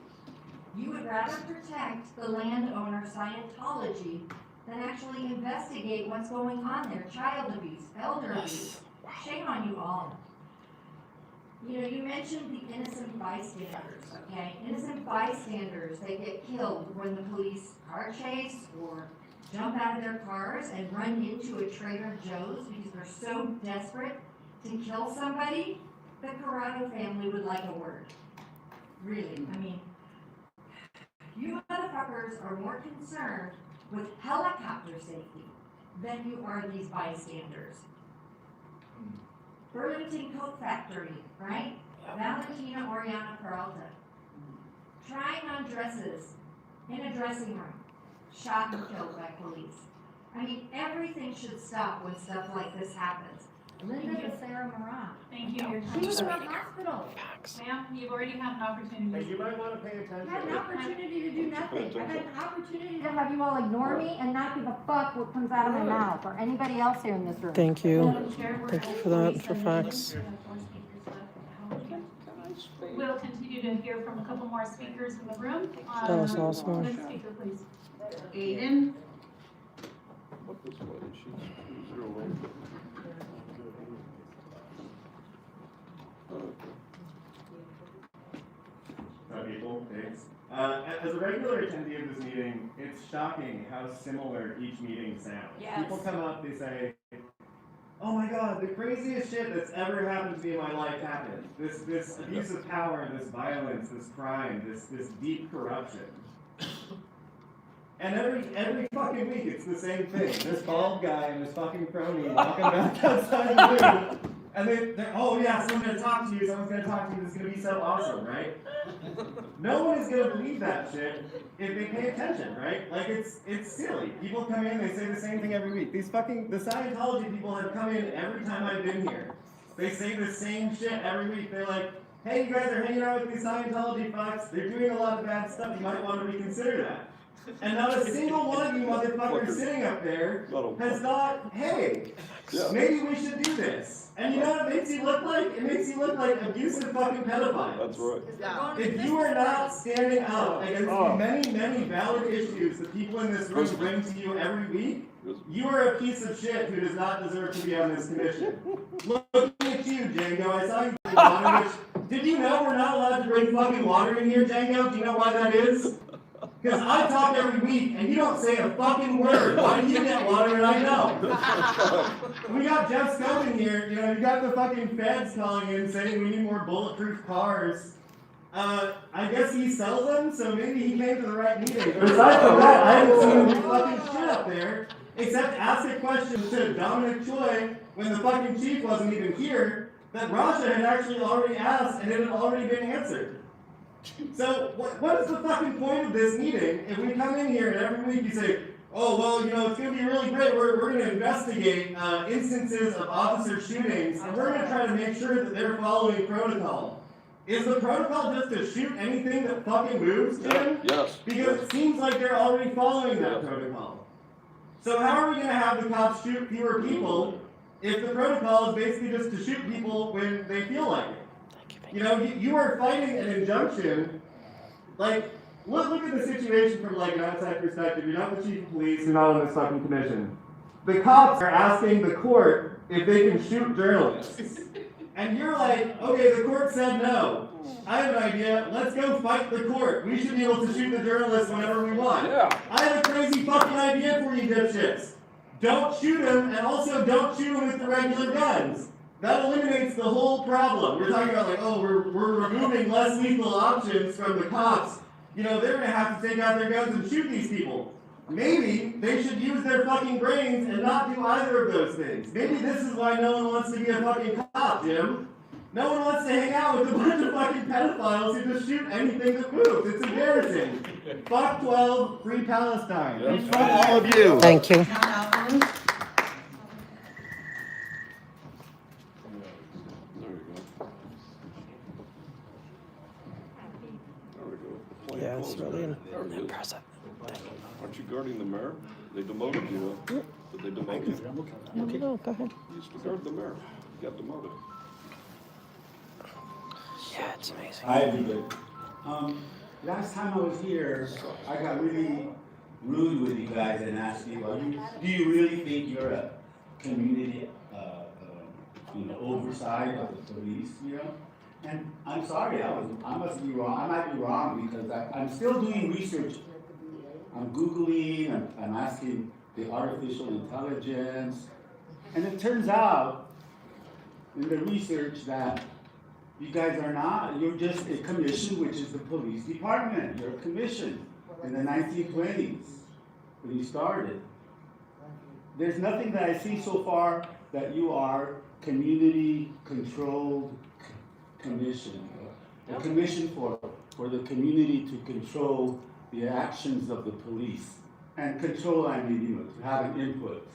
You would rather protect the landowner Scientology than actually investigate what's going on there. Child abuse, elder abuse. Shame on you all. You know, you mentioned the innocent bystanders, okay? Innocent bystanders, they get killed when the police car chase or jump out of their cars and run into a Trader Joe's because they're so desperate to kill somebody. The Corrado family would like a word. Really, I mean, you motherfuckers are more concerned with helicopter safety than you are these bystanders. Burlington Coat Factory, right? Valentina Oriana Peralta. Trying on dresses in a dressing room. Shot and killed by police. I mean, everything should stop when stuff like this happens. Linda Becerra Moran. Thank you. She was in the hospital. Ma'am, you've already had an opportunity. You might want to pay attention. I had an opportunity to do nothing. I had an opportunity to have you all ignore me and not give a fuck what comes out of my mouth or anybody else here in this room. Thank you. Thank you for that, for facts. We'll continue to hear from a couple more speakers in the room. That was awesome. Next speaker, please. Aiden, Up this way, she's zero one. Hi, people. Thanks. As a regular attendee of this meeting, it's shocking how similar each meeting sounds. Yes. People come up, they say, "Oh my God, the craziest shit that's ever happened to me in my life happened. This abuse of power, this violence, this crime, this deep corruption." And every fucking week it's the same thing. This bald guy and this fucking crony walking back outside the room. And they're, oh yeah, someone's gonna talk to you, someone's gonna talk to you, this is gonna be so awesome, right? No one is gonna believe that shit if they pay attention, right? Like it's silly. People come in, they say the same thing every week. The Scientology people have come in every time I've been here. They say the same shit every week. They're like, hey, you guys are hanging out with these Scientology fucks, they're doing a lot of bad stuff, you might want to reconsider that. And not a single one of you motherfuckers sitting up there has thought, hey, maybe we should do this. And you know what it makes you look like? It makes you look like abusive fucking pedophiles. That's right. If you are not standing up against the many, many valid issues that people in this room bring to you every week, you are a piece of shit who does not deserve to be on this commission. Looking at you, Django, I saw you drink water. Did you know we're not allowed to bring fucking water in here, Django? Do you know why that is? Because I talk every week and you don't say a fucking word. Why do you get water and I don't? We got Jeff Scott in here, you know, you got the fucking feds calling in saying we need more bulletproof cars. I guess he sells them, so maybe he came to the right meeting. But aside from that, I haven't seen him do fucking shit up there, except ask a question to Dominic Choi when the fucking chief wasn't even here, that Rasha had actually already asked and it had already been answered. So, what is the fucking point of this meeting if we come in here and every week you say, oh, well, you know, it's going to be really great, we're going to investigate instances of officer shootings, and we're going to try to make sure that they're following protocol. Is the protocol just to shoot anything that fucking moves, Jim? Yes. Because it seems like they're already following that protocol. So how are we going to have the cops shoot fewer people if the protocol is basically just to shoot people when they feel like it? You know, you are fighting an injunction. Like, look at the situation from like an outside perspective. You're not the chief of police. You're not on this fucking commission. The cops are asking the court if they can shoot journalists. And you're like, okay, the court said no. I have an idea. Let's go fight the court. We should be able to shoot the journalists whenever we want. Yeah. I have a crazy fucking idea for you dipshits. Don't shoot them, and also don't shoot them with the regular guns. That eliminates the whole problem. We're talking about like, oh, we're removing less lethal options from the cops. You know, they're gonna have to take out their guns and shoot these people. Maybe they should use their fucking brains and not do either of those things. Maybe this is why no one wants to be a fucking cop, Jim. No one wants to hang out with a bunch of fucking pedophiles who just shoot anything that moves. It's embarrassing. Fuck 12, free Palestine. And fuck all of you. Thank you. Yeah, it's really impressive. Aren't you guarding the mayor? They demoted you, but they demoted you. Okay, no, go ahead. You used to guard the mayor. You got demoted. Yeah, it's amazing. I agree. Last time I was here, I got really rude with you guys and asked you, do you really think you're a community, oversight of the police, you know? And I'm sorry, I must be wrong. I might be wrong because I'm still doing research. I'm Googling, I'm asking the artificial intelligence, and it turns out in the research that you guys are not, you're just a commission, which is the police department. You're a commission in the 1920s when you started. There's nothing that I see so far that you are community-controlled commission. A commission for the community to control the actions of the police. And control, I mean, to have an input.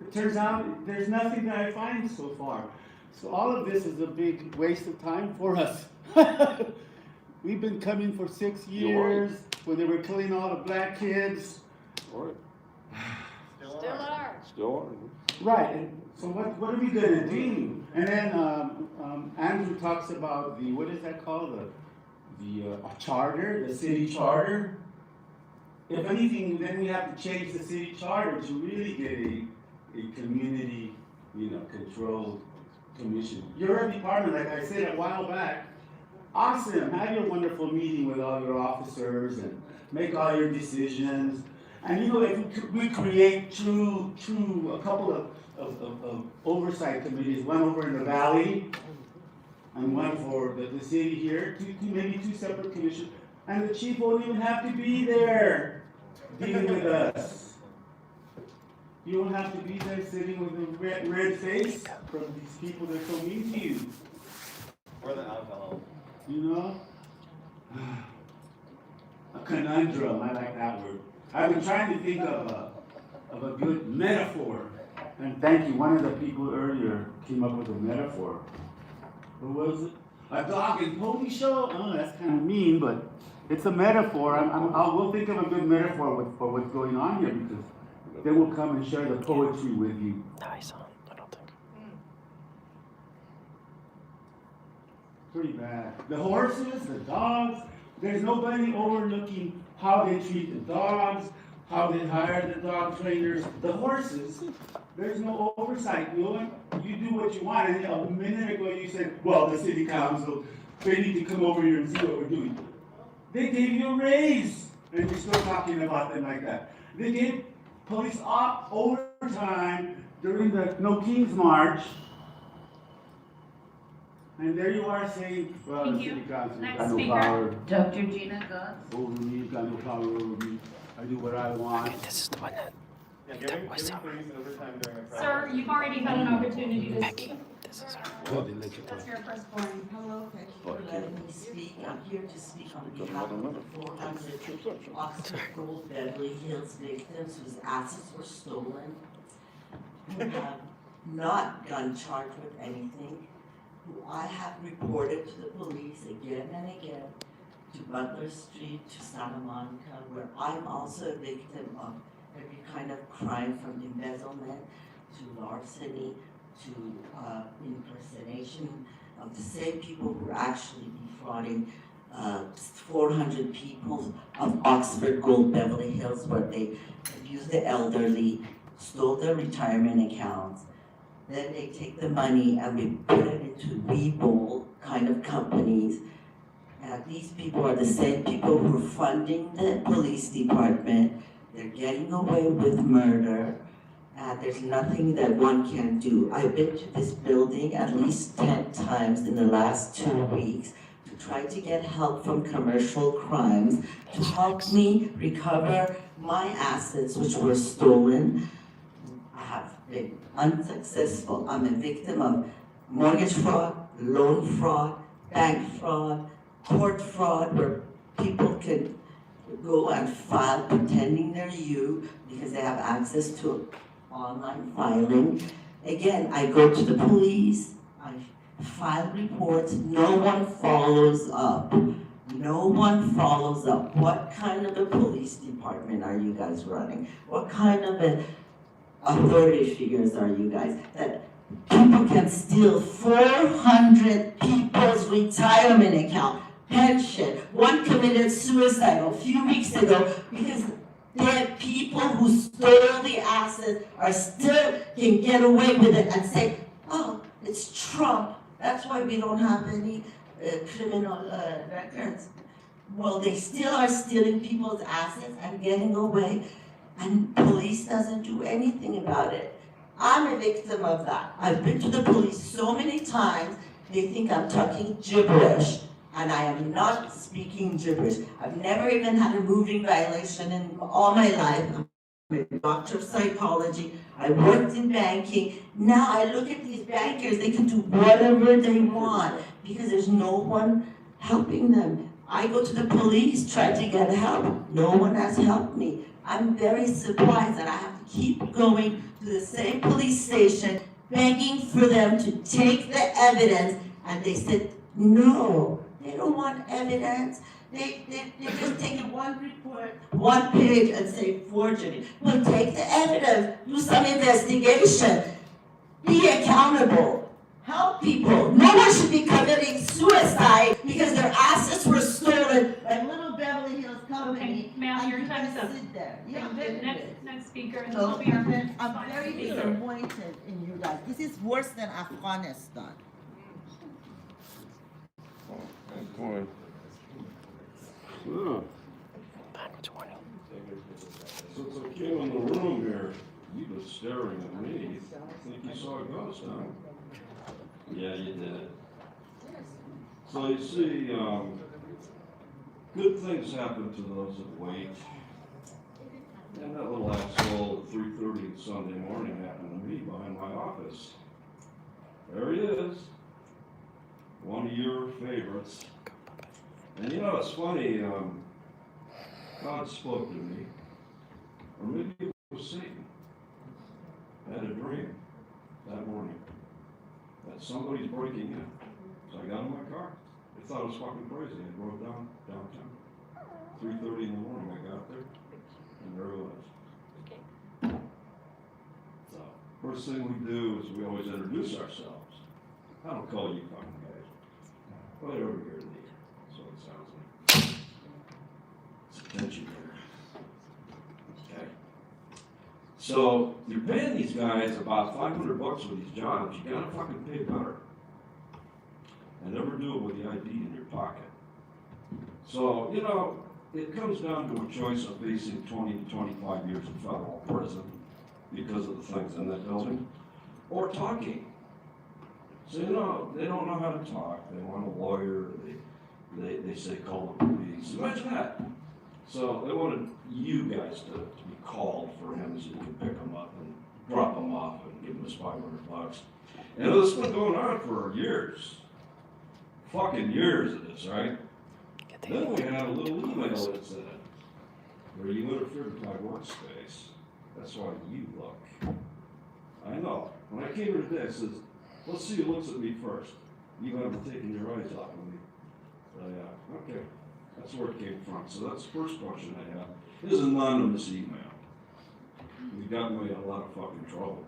It turns out there's nothing that I find so far. So all of this is a big waste of time for us. We've been coming for 6 years when they were killing all the black kids. Right. Still are. Still are. Right, and so what are we gonna do? And then Andrew talks about the, what is that called? The charter, the city charter. if anything, then we have to change the city charter to really get a community, controlled commission. Your department, like I said a while back, awesome, have your wonderful meeting with all your officers and make all your decisions. And if we create a couple of oversight committees, one over in the valley and one for the city here, maybe two separate commissions, and the chief won't even have to be there dealing with us. You won't have to be there sitting with a red face from these people that are so mean to you. Or the alcohol. A conundrum, I like that word. I've been trying to think of a good metaphor. And thank you, one of the people earlier came up with a metaphor. What was it? A dog and pony show? Oh, that's kind of mean, but it's a metaphor. We'll think of a good metaphor for what's going on here, because then we'll come and share the poetry with you. Nice, I don't think. Pretty bad. The horses, the dogs, there's nobody overlooking how they treat the dogs, how they hire the dog trainers. The horses, there's no oversight. You do what you want. And a minute ago you said, well, the city council, they need to come over here and see what we're doing. They gave you a raise, and you're still talking about them like that. They gave police overtime during the No Kings March. And there you are saying, well, the city council got no power. Dr. Gina Gotts. Over me, got no power over me. I do what I want. This is the one that. Yeah, giving police overtime during a crime. Sir, you've already had an opportunity to Becky, speak. this is her. That's your first warning. Hello, thank you for letting me speak. I'm here to speak on behalf of the 400 Oxford Gold Beverly Hills victims whose assets were stolen, who have not gone charged with anything, who I have reported to the police again and again, to Butler Street, to Santa Monica, where I'm also a victim of every kind of crime, from embezzlement to larceny to impersonation of the same people who are actually defrauding 400 people of Oxford Gold Beverly Hills, where they abused the elderly, stole their retirement accounts. Then they take the money and we put it into Webull kind of companies. And these people are the same people who are funding the police department. They're getting away with murder. There's nothing that one can do. I've been to this building at least 10 times in the last 2 weeks to try to get help from commercial crimes, to help me recover my assets which were stolen. I have been unsuccessful. I'm a victim of mortgage fraud, loan fraud, bank fraud, court fraud, where people can go and file pretending they're you because they have access to online filing. Again, I go to the police, I file reports, no one follows up. No one follows up. What kind of a police department are you guys running? What kind of an authority figures are you guys? That people can steal 400 people's retirement account, pension. One committed suicide a few weeks ago because the people who stole the assets are still can get away with it and say, oh, it's Trump. That's why we don't have any criminal records. Well, they still are stealing people's assets and getting away, and police doesn't do anything about it. I'm a victim of that. I've been to the police so many times, they think I'm talking gibberish, and I am not speaking gibberish. I've never even had a moving violation in all my life. I'm a doctor of psychology. I worked in banking. Now I look at these bankers, they can do whatever they want because there's no one helping them. I go to the police, try to get help. No one has helped me. I'm very surprised that I have to keep going to the same police station, begging for them to take the evidence, and they said, no, they don't want evidence. They just take one report, one page, and say forgery. Well, take the evidence, do some investigation, be accountable, help people. No one should be committing suicide because their assets were stolen by Little Beverly Hills Company. Okay, ma'am, your time Time's up. sit there. You have to Next speaker, and this will be our I'm final very speaker. disappointed in you guys. This is worse than Afghanistan. Point. Yeah. Since I came in the room here, you've been staring at me. I think you saw a ghost, huh? Yeah, you did. So you see, good things happen to those that wait. And that little asshole at 3:30 Sunday morning happened to me behind my office. There he is. One of your favorites. And you know, it's funny, God spoke to me. Or maybe it was Satan. I had a dream that morning that somebody's breaking in. So I got in my car. I thought it was fucking crazy. I drove downtown. 3:30 in the morning, I got there, and there it was. So, first thing we do is we always introduce ourselves. I don't call you fucking guys. Right over here in the ear. That's what it sounds like. It's attention here. Okay. So, you're paying these guys about $500 for these jobs. You gotta fucking pay better. And never do it with the ID in your pocket. So, you know, it comes down to a choice of facing 20 to 25 years in federal prison because of the things in that building, or talking. So, you know, they don't know how to talk. They want a lawyer. They say call the police. Imagine that. So they wanted you guys to be called for him so you can pick him up and drop him off and give him his $500. And this has been going on for years. Fucking years of this, right? Then we had a little email incident where you interfered with my workspace. That's why you look. I know. When I came here today, I said, let's see who looks at me first. You haven't taken your eyes off of me. So yeah, okay. That's where it came from. So that's the first question I have. This is an anonymous email. We got me in a lot of fucking trouble.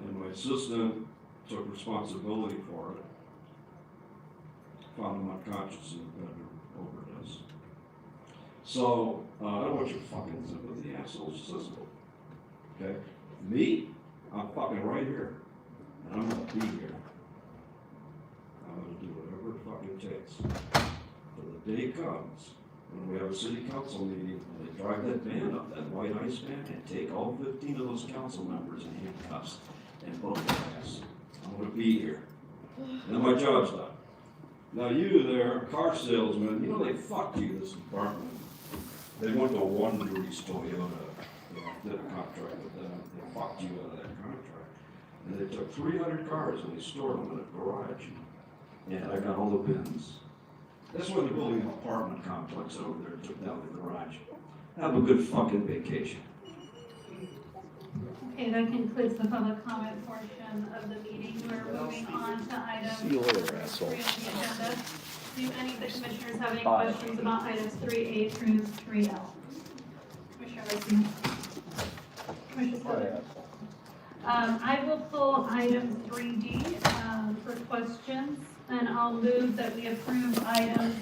And my assistant took responsibility for it. Found him unconscious in the bedroom overdose. So, I don't want your fucking sympathy, assholes, sister. Okay? Me? I'm fucking right here. And I'm gonna be here. I'm gonna do whatever it fucking takes. Till the day comes when we have a city council meeting and they drive that van up, that white ice van, and take all 15 of those council members in handcuffs and book their ass. I'm gonna be here. And then my job's done. Now you there, car salesman, you know they fucked you, this department. They went to Wondery's Toyota, you know, did a contract with them. They fucked you out of that contract. And they took 300 cars and they stored them in a garage. And I got all the bins. That's why they're building an apartment complex over there, took down the garage. Have a good fucking vacation. Okay, that concludes the public comment portion of the meeting. We're moving on to item See you later, asshole. 3 on the agenda. Do any of the commissioners have any questions about items 3A through 3L? Commissioner Racine? Commissioner Spiller? I will pull item 3D for questions, and I'll move that we approve items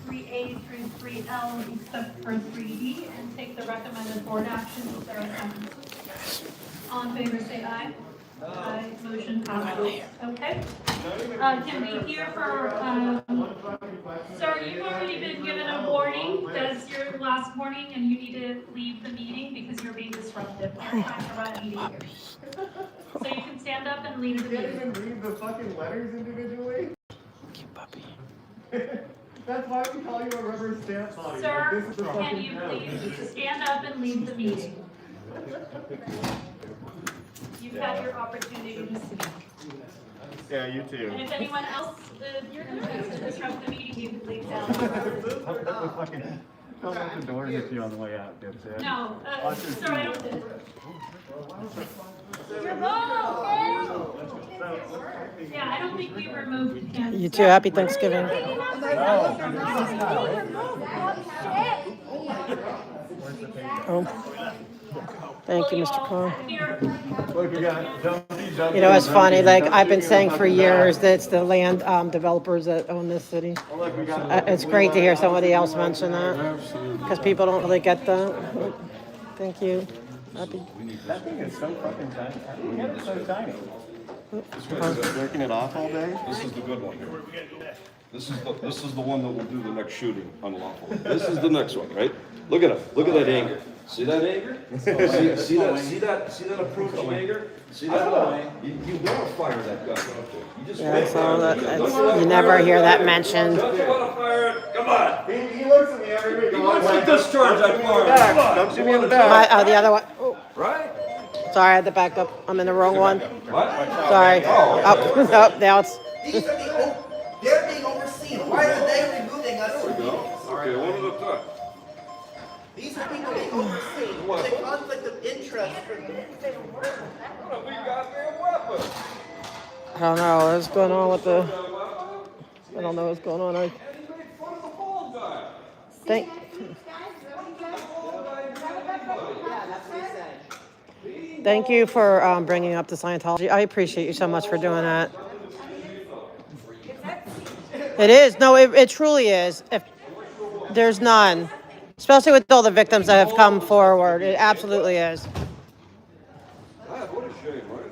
3A through 3L except for 3D and take the recommended board actions if there are comments. All in favor, say aye. Aye. Motion passes. Okay. Can we hear for, sir, you've already been given a warning that it's your last warning and you need to leave the meeting because you're being disruptive. We're trying to run a meeting here. So you can stand up and leave the You meeting. can't even read the fucking letters individually? Cute puppy. That's why we call you a rubber stamp body. Sir, This is the can fucking you joke. please stand up and leave the meeting? You've had your opportunity to speak. Yeah, you too. And if anyone else, you're going to disrupt the meeting, you can leave now. Fucking, don't let the door hit you on the way out, dipshit. No, sir, I don't. Yeah, I don't think we removed him. You too. Happy Thanksgiving. Oh. Thank you, Mr. Khan. Look, we got You know, it's funny, like, I've been saying for years that it's the land developers that own this city. It's great to hear somebody else mention that, because people don't really get that. Thank you. Happy. That thing is so fucking tiny. Yeah, it's so tiny. Working it off all day? This is the good one here. This is the one that will do the next shooting unlawful. This is the next one, right? Look at him. Look at that anger. See that anger? See that approaching anger? See that? You want to fire that gun, don't you? You just Yeah, want to so fire that that, gun. you never hear that mentioned. Don't you want to fire it? Come on. He looks at me every week. He wants to discharge that fire. Come on. Don't shoot me in the back. The other one. Oh, Right? sorry, I had to back up. I'm in the wrong one. What? Sorry. Oh, no, now it's. These are they're being overseen. Why are they removing us from meetings? Okay, one at a time. These are people being overseen. It's a conflict of interest for them. What a big goddamn weapon. I don't know what's going on with the. I don't know what's going on. And he made fun of the bald guy. Thank. Thank you for bringing up the Scientology. I appreciate you so much for doing that. It is. No, it truly is. If there's none, especially with all the victims that have come forward, it absolutely is. God, what a shame, right?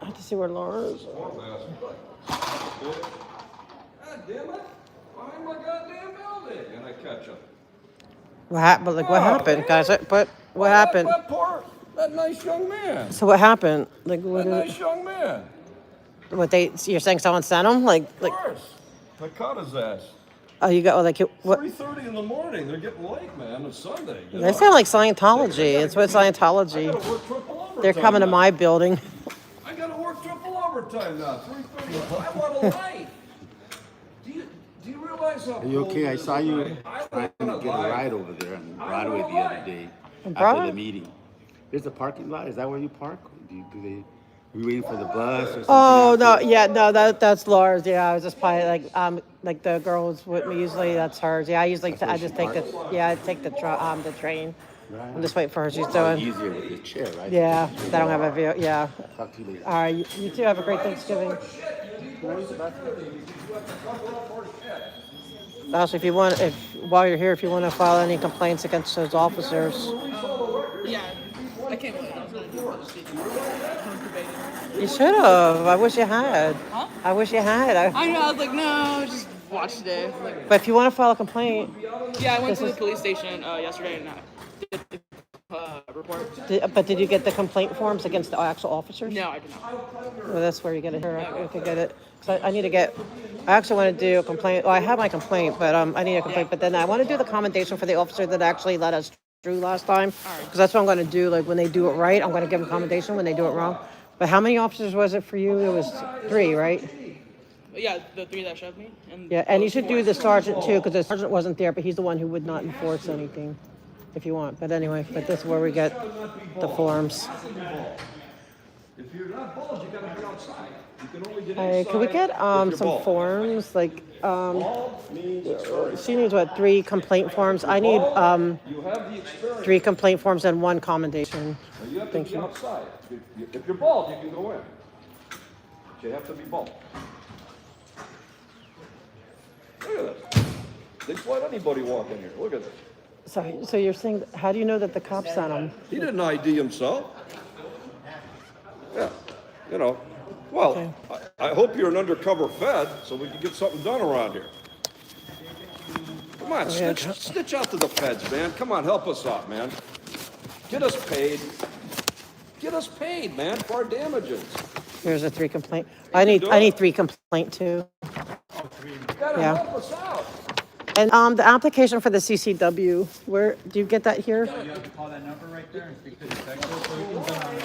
I have to see where Laura is. Poor bastard. God damn it. Behind my goddamn building. And I catch him. What happened? Like, what happened, guys? But what happened? That nice young man. So what happened? Like, what? That nice young man. What they? You're saying someone sent them? Like. Of course. I caught his ass. Oh, you got like what? 3:30 in the morning. They're getting late, man. It's Sunday. You They know? sound like Scientology. It's what Scientology. I gotta work triple overtime. They're coming to now. my building. I gotta work triple overtime now. 3:30. I want a life. Do you realize how? Are you okay? I saw you trying to get a ride over there on Broadway the other day after the meeting. There's a parking lot. Is that where you park? Are you waiting for the bus or something? Oh no, yeah, no, that's Laura's. Yeah, I was just probably like the girls with me usually. That's hers. Yeah, I usually I just take the I take the train. Right. I'm just waiting for her. She's It's doing. easier with the chair, right? Yeah, they don't have a view. Yeah. Talk to you later. All right, you two have a great Thanksgiving. Also, if you want, while you're here, if you want to file any complaints against those officers. Yeah, I can't believe I was really doing this. You should have. I wish you had. Huh? I wish you had. I know, I was like, no, just watch today. Like, But if you want to file a complaint. yeah, I went this to the is- police station yesterday and did the report. But did you get the complaint forms against the actual officers? No, I did not. Well, that's where you get it here. I could get it. So I need to get. I actually want to do a complaint. Well, I have my complaint, but I need a complaint. But then I want to do the commendation for the officer that actually let us through last time, because that's what I'm going to do. Like when they do it right, I'm going to give them commendation. When they do it wrong. But how many officers was it for you? It was 3, right? Yeah, the 3 that shoved me. And Yeah, and you should do the sergeant too, because the sergeant wasn't there, but he's the one who would not enforce anything, if you want. But anyway, but this is where we get the forms. If you're not bald, you gotta be outside. You can only get Hey, inside can we get if you're some bald. forms? Like, Bald means experience. she needs what, 3 complaint forms? I need You have the experience. 3 complaint forms and 1 commendation. Now, you have to Thank be you. outside. If you're bald, you can go in. But you have to be bald. Look at this. They just let anybody walk in here. Look at this. So you're saying, how do you know that the cops sent them? He didn't ID himself. Yeah, you know. Well, Okay. I hope you're an undercover Fed so we can get something done around here. Come on, Yeah. snitch out to the feds, man. Come on, help us out, man. Get us paid. Get us paid, man, for our damages. Here's a 3 complaint. I need 3 complaint too. You gotta Yeah. help us out. And the application for the CCW, where, do you get that here? You have to call that number right there and speak to the detective, so you can send online.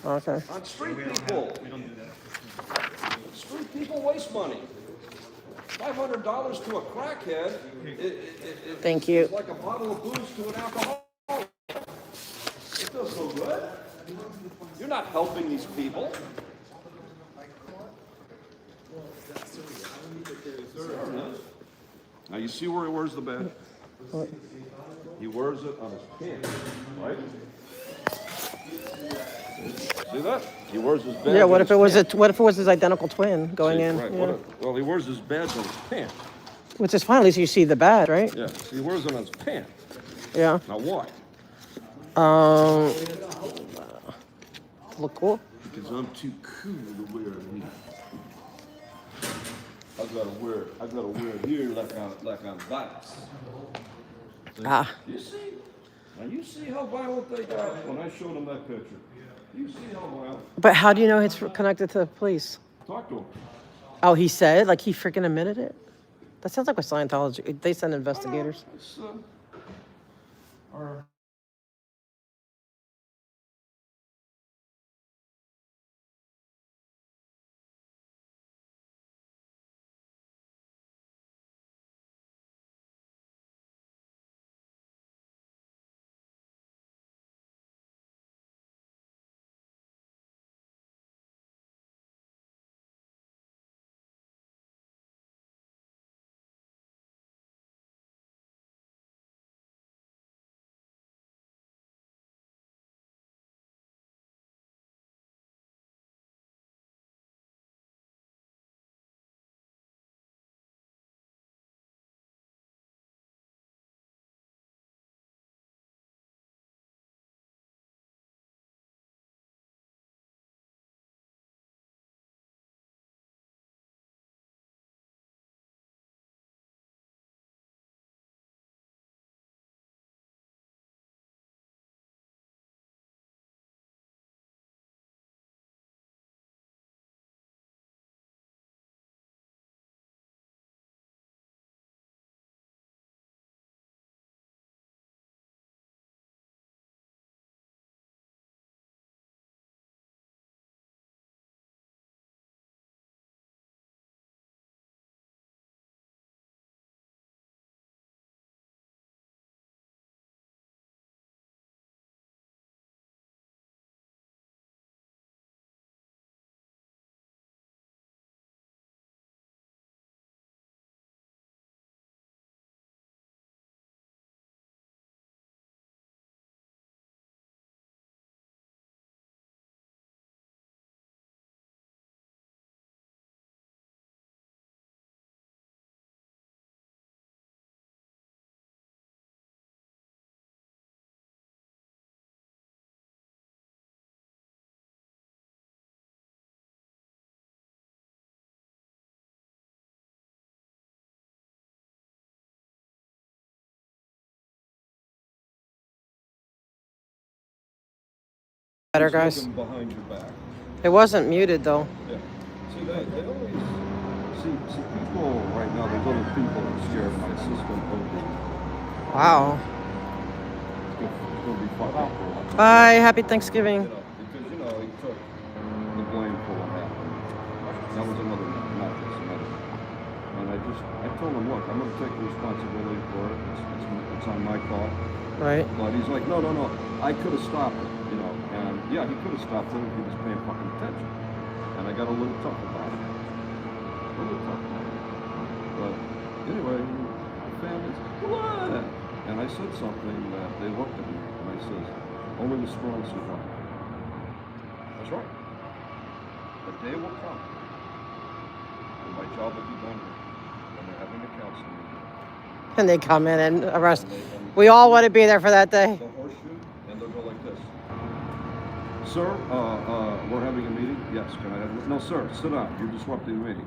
Okay. On street people. We don't do that. Street people waste money. $500 to a crackhead, Thank you. it's like a bottle of booze to an alcoholic. It feels so good. You're not helping these people. Now you see where's the badge? He wears it on his pants, right? See that? He wears his badge. Yeah, what on if it his was pants. what if it was his identical twin going See, in? right, Yeah. well, he wears his badge on his pants. Which is fine, at least you see the badge, right? Yeah, he wears it on his pants. Yeah. Now why? Look cool. Because I'm too cool to wear it. I gotta wear it here like I'm Vice. See? Ah. You see? Now you see how violent they got when I showed them that picture. You see how violent? But how do you know it's connected to the police? Talk to him. Oh, he said? Like he freaking admitted it? That sounds like with Scientology. They send investigators. It's, or Better, guys. looking behind your back. It wasn't muted though. Yeah. See, they always see people right now. There's other people that are scared my system. Wow. It's gonna be fucked up for a long time. Bye. Happy Thanksgiving. Because he took the blame for what happened. That was another matter, not just another matter. And I told him, look, I'm gonna take responsibility for it. It's on my call. Right. But he's like, no, I could have stopped it, and yeah, he could have stopped it if he was paying fucking attention. And I got a little tough about it. But anyway, my family's, what? And I said something that they looked at me, and I said, only the strong survive. That's right. The day will come, and my job will be done when they're having a counseling meeting. And they come in and arrest. We all want to be there for that day. The horseshoe, and they'll go like this. Sir, we're having a meeting? Yes, can I have it? No, sir, sit down. You're disrupting the meeting.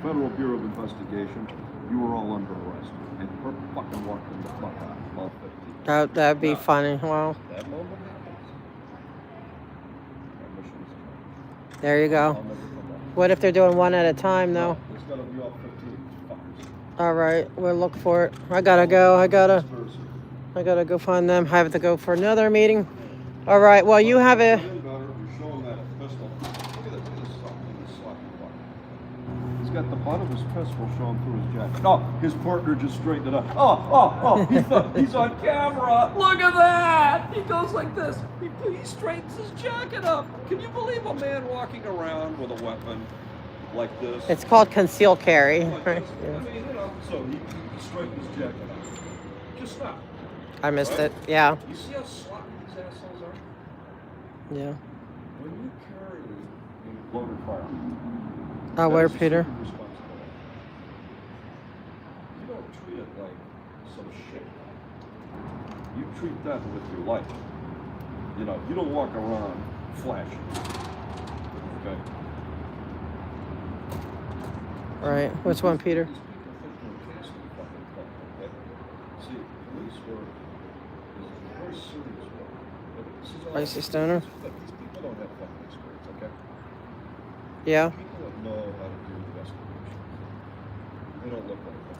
Federal Bureau of Investigation, you were all under arrest. And we're fucking walking the fuck out, all 15. That'd be funny. Wow. That moment happens. My mission is accomplished. There you go. I'll never come back. What if they're doing one at a time though? It's gotta be all 15 fuckers. All right, we'll look for it. I gotta go. I gotta go find them. I have to go for another meeting. All right. Well, you have a. You're showing that pistol. Look at this sloppy fuck. He's got the butt of his pistol showing through his jacket. Oh, his partner just straightened it up. Oh, he's on camera. Look at that. He goes like this. He straightens his jacket up. Can you believe a man walking around with a weapon like this? It's called concealed carry. Like this. I mean, so he straightened his jacket up. Just stop. I missed it. Yeah. You see how sloppy these assholes are? Yeah. When you carry a loaded firearm. Oh, where, that is a Peter? super responsibility. You don't treat it like some shit. You treat that with your life. You know, you don't walk around flashing. Okay? Right. Which one, Peter? These people think they're a casting fucking call, okay? See, police work is a very serious work. But this is all- Icy Stoner? Look, these people don't have fucking experience, okay? Yeah. People that know how to do investigations. They don't look like that.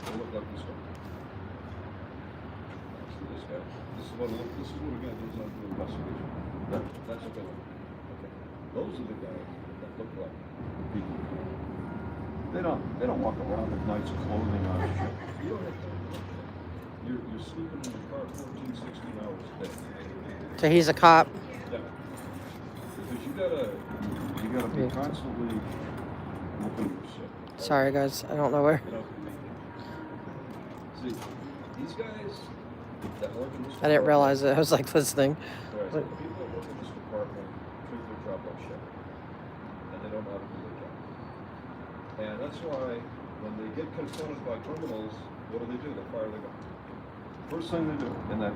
They look like this guy. See this guy? This is what a guy does on the investigation. That's what they look like. Okay. Those are the guys that look like people. They don't walk around with nice clothing on and shit. You don't have time for that. You're sleeping in your car 14, 16 hours a day. So he's a cop. Yeah. Because you gotta be constantly looking for shit. Sorry, guys. I don't know where. You know? See, these guys that work in this I didn't realize it. I was like listening. Right. Like, People that work in this department treat their job like shit. And they don't know how to do their job. And that's why when they get confronted by criminals, what do? They fire the gun. First thing they do in that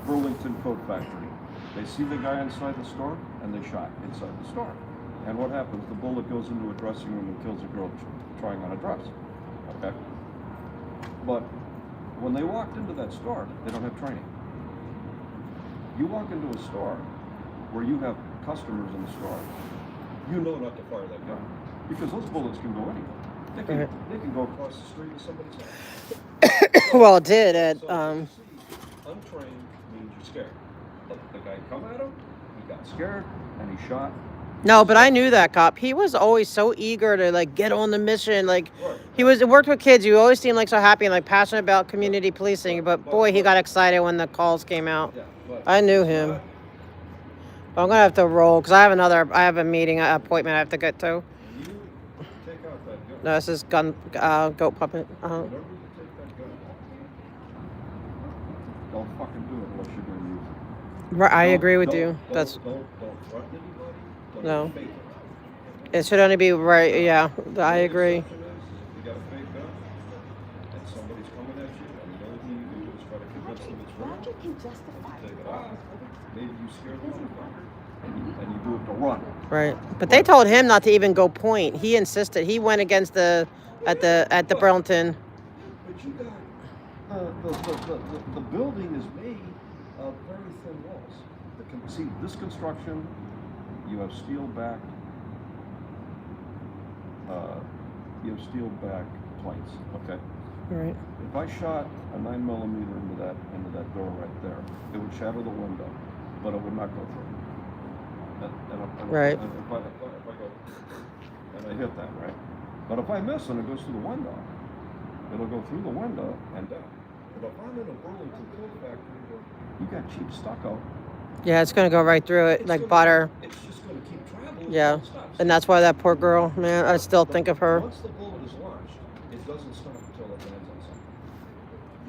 Burlington coat factory, they see the guy inside the store and they shot inside the store. And what happens? The bullet goes into a dressing room and kills a girl trying on a dress. Okay? But when they walked into that store, they don't have training. You walk into a store where you have customers in the store, you know not to fire that gun. Because those bullets can go anywhere. They can go across the street to somebody's house. well, it did at Untrained means you're scared. The guy come at him, he got scared, and he shot. No, but I knew that cop. He was always so eager to like get on the mission. Like he worked with kids. You always seemed like so happy and like passionate about community policing. But boy, he got excited when the calls came out. I knew him. But I'm gonna have to roll because I have a meeting appointment I have to get to. Take out that gun. No, this is goat puppet. Whenever you take that gun, don't fucking do it unless you're going to use it. Right, I agree with you. That's Don't threaten anybody. Don't no. fake it. It should only be right. Yeah, I agree. You got a fake gun, and somebody's coming at you, and the only thing you do is try to convince them it's real. Logic can justify You take it out. Maybe you scare the motherfucker, and you do it to run. Right, but they told him not to even go point. He insisted. He went against at the Burlington. But you got the building is made of very thin walls. See this construction, you have steel backed. You have steel back plates. Okay. Right. If I shot a 9mm into that door right there, it would shatter the window, but it would not go through. Right. And if I go and I hit that, right? But if I miss and it goes through the window, it'll go through the window and down. But if I'm in a Burlington coat factory where you got cheap stucco, Yeah, it's gonna go right through it like butter. it's just going to keep traveling. Yeah, and that's why that poor girl, man. I still think of her. Once the bullet is launched, it doesn't stop until it lands on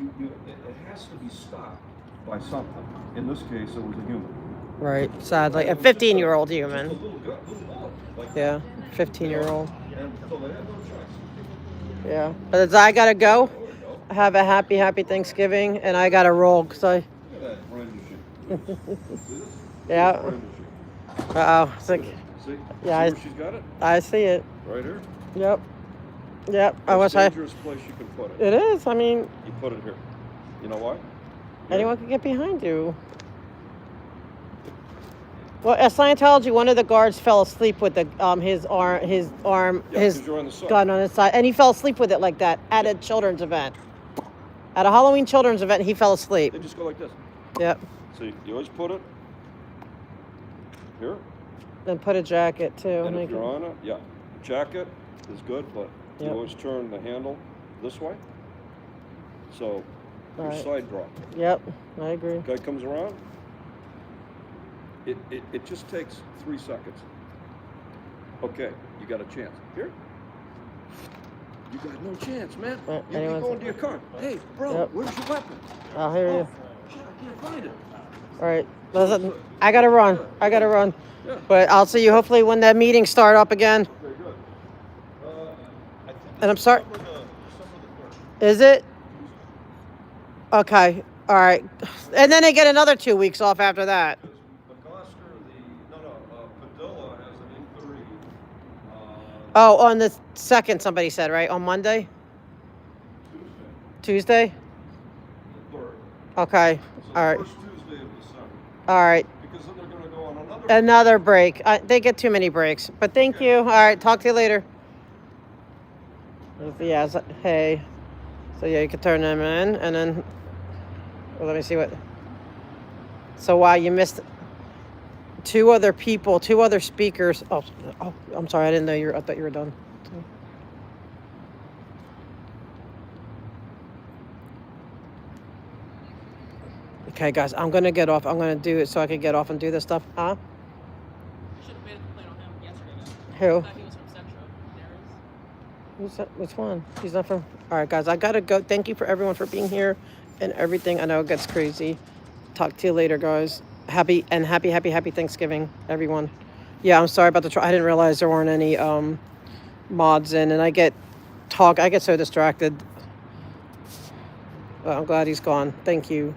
something. It has to be stopped by something. In this case, it was a human. Right, sadly, a 15-year-old human. Just a little bullet. Like Yeah, 15-year-old. And so they had no choice. Yeah, but I gotta go. Have a happy Thanksgiving, and I gotta roll because I. Look at that brand new shit. Yeah. Brand new shit. Uh-oh. It's like, See? yeah, See where she's got it? I see it. Right here. Yep. Yep. I Most wish dangerous place you can put it. It is. I mean, You put it here. You know why? anyone can get behind you. Well, at Scientology, one of the guards fell asleep with the his arm, Yeah, 'cause you're on the side. gun on his side, and he fell asleep with it like that at a children's event. At a Halloween children's event, he fell asleep. They just go like this. Yep. See, you always put it here. Then put a jacket too. And if make you're it- on it, yeah, jacket is good, but you Yep. always turn the handle this way. So your Right. side drop. Yep, I agree. Guy comes around. It just takes 3 seconds. Okay, you got a chance. Here. You got no chance, man. You keep anyone's- going to your car. Hey, bro, Yep. where's your weapon? I'll hear you. Shit, I can't find it. All right. Listen, I gotta run. But I'll see you hopefully when that meeting start up again. Okay, good. And I'm sorry. Is it? Okay. All right. And then they get another 2 weeks off after that. Padilla has an E3. Oh, on the 2nd, somebody said, right? On Monday? Tuesday? Okay. All right. First Tuesday of December. All right. Because then they're gonna go on Another break. They get too many breaks. But thank you. All right. Talk to you later. Yeah. Hey. So yeah, you can turn them in, and then let me see what. So wow, you missed 2 other people, 2 other speakers. Oh, I'm sorry. I didn't know I thought you were done. Okay, guys, I'm gonna get off. I'm gonna do it so I can get off and do this stuff. Huh? Should have made a complaint on him yesterday. Who? I thought he was from Central. Who's that? Which one? He's not from. All right, guys, I gotta go. Thank you for everyone for being here and everything. I know it gets crazy. Talk to you later, guys. Happy Thanksgiving, everyone. Yeah, I'm sorry about I didn't realize there weren't any mods in, and I get so distracted. But I'm glad he's gone. Thank you.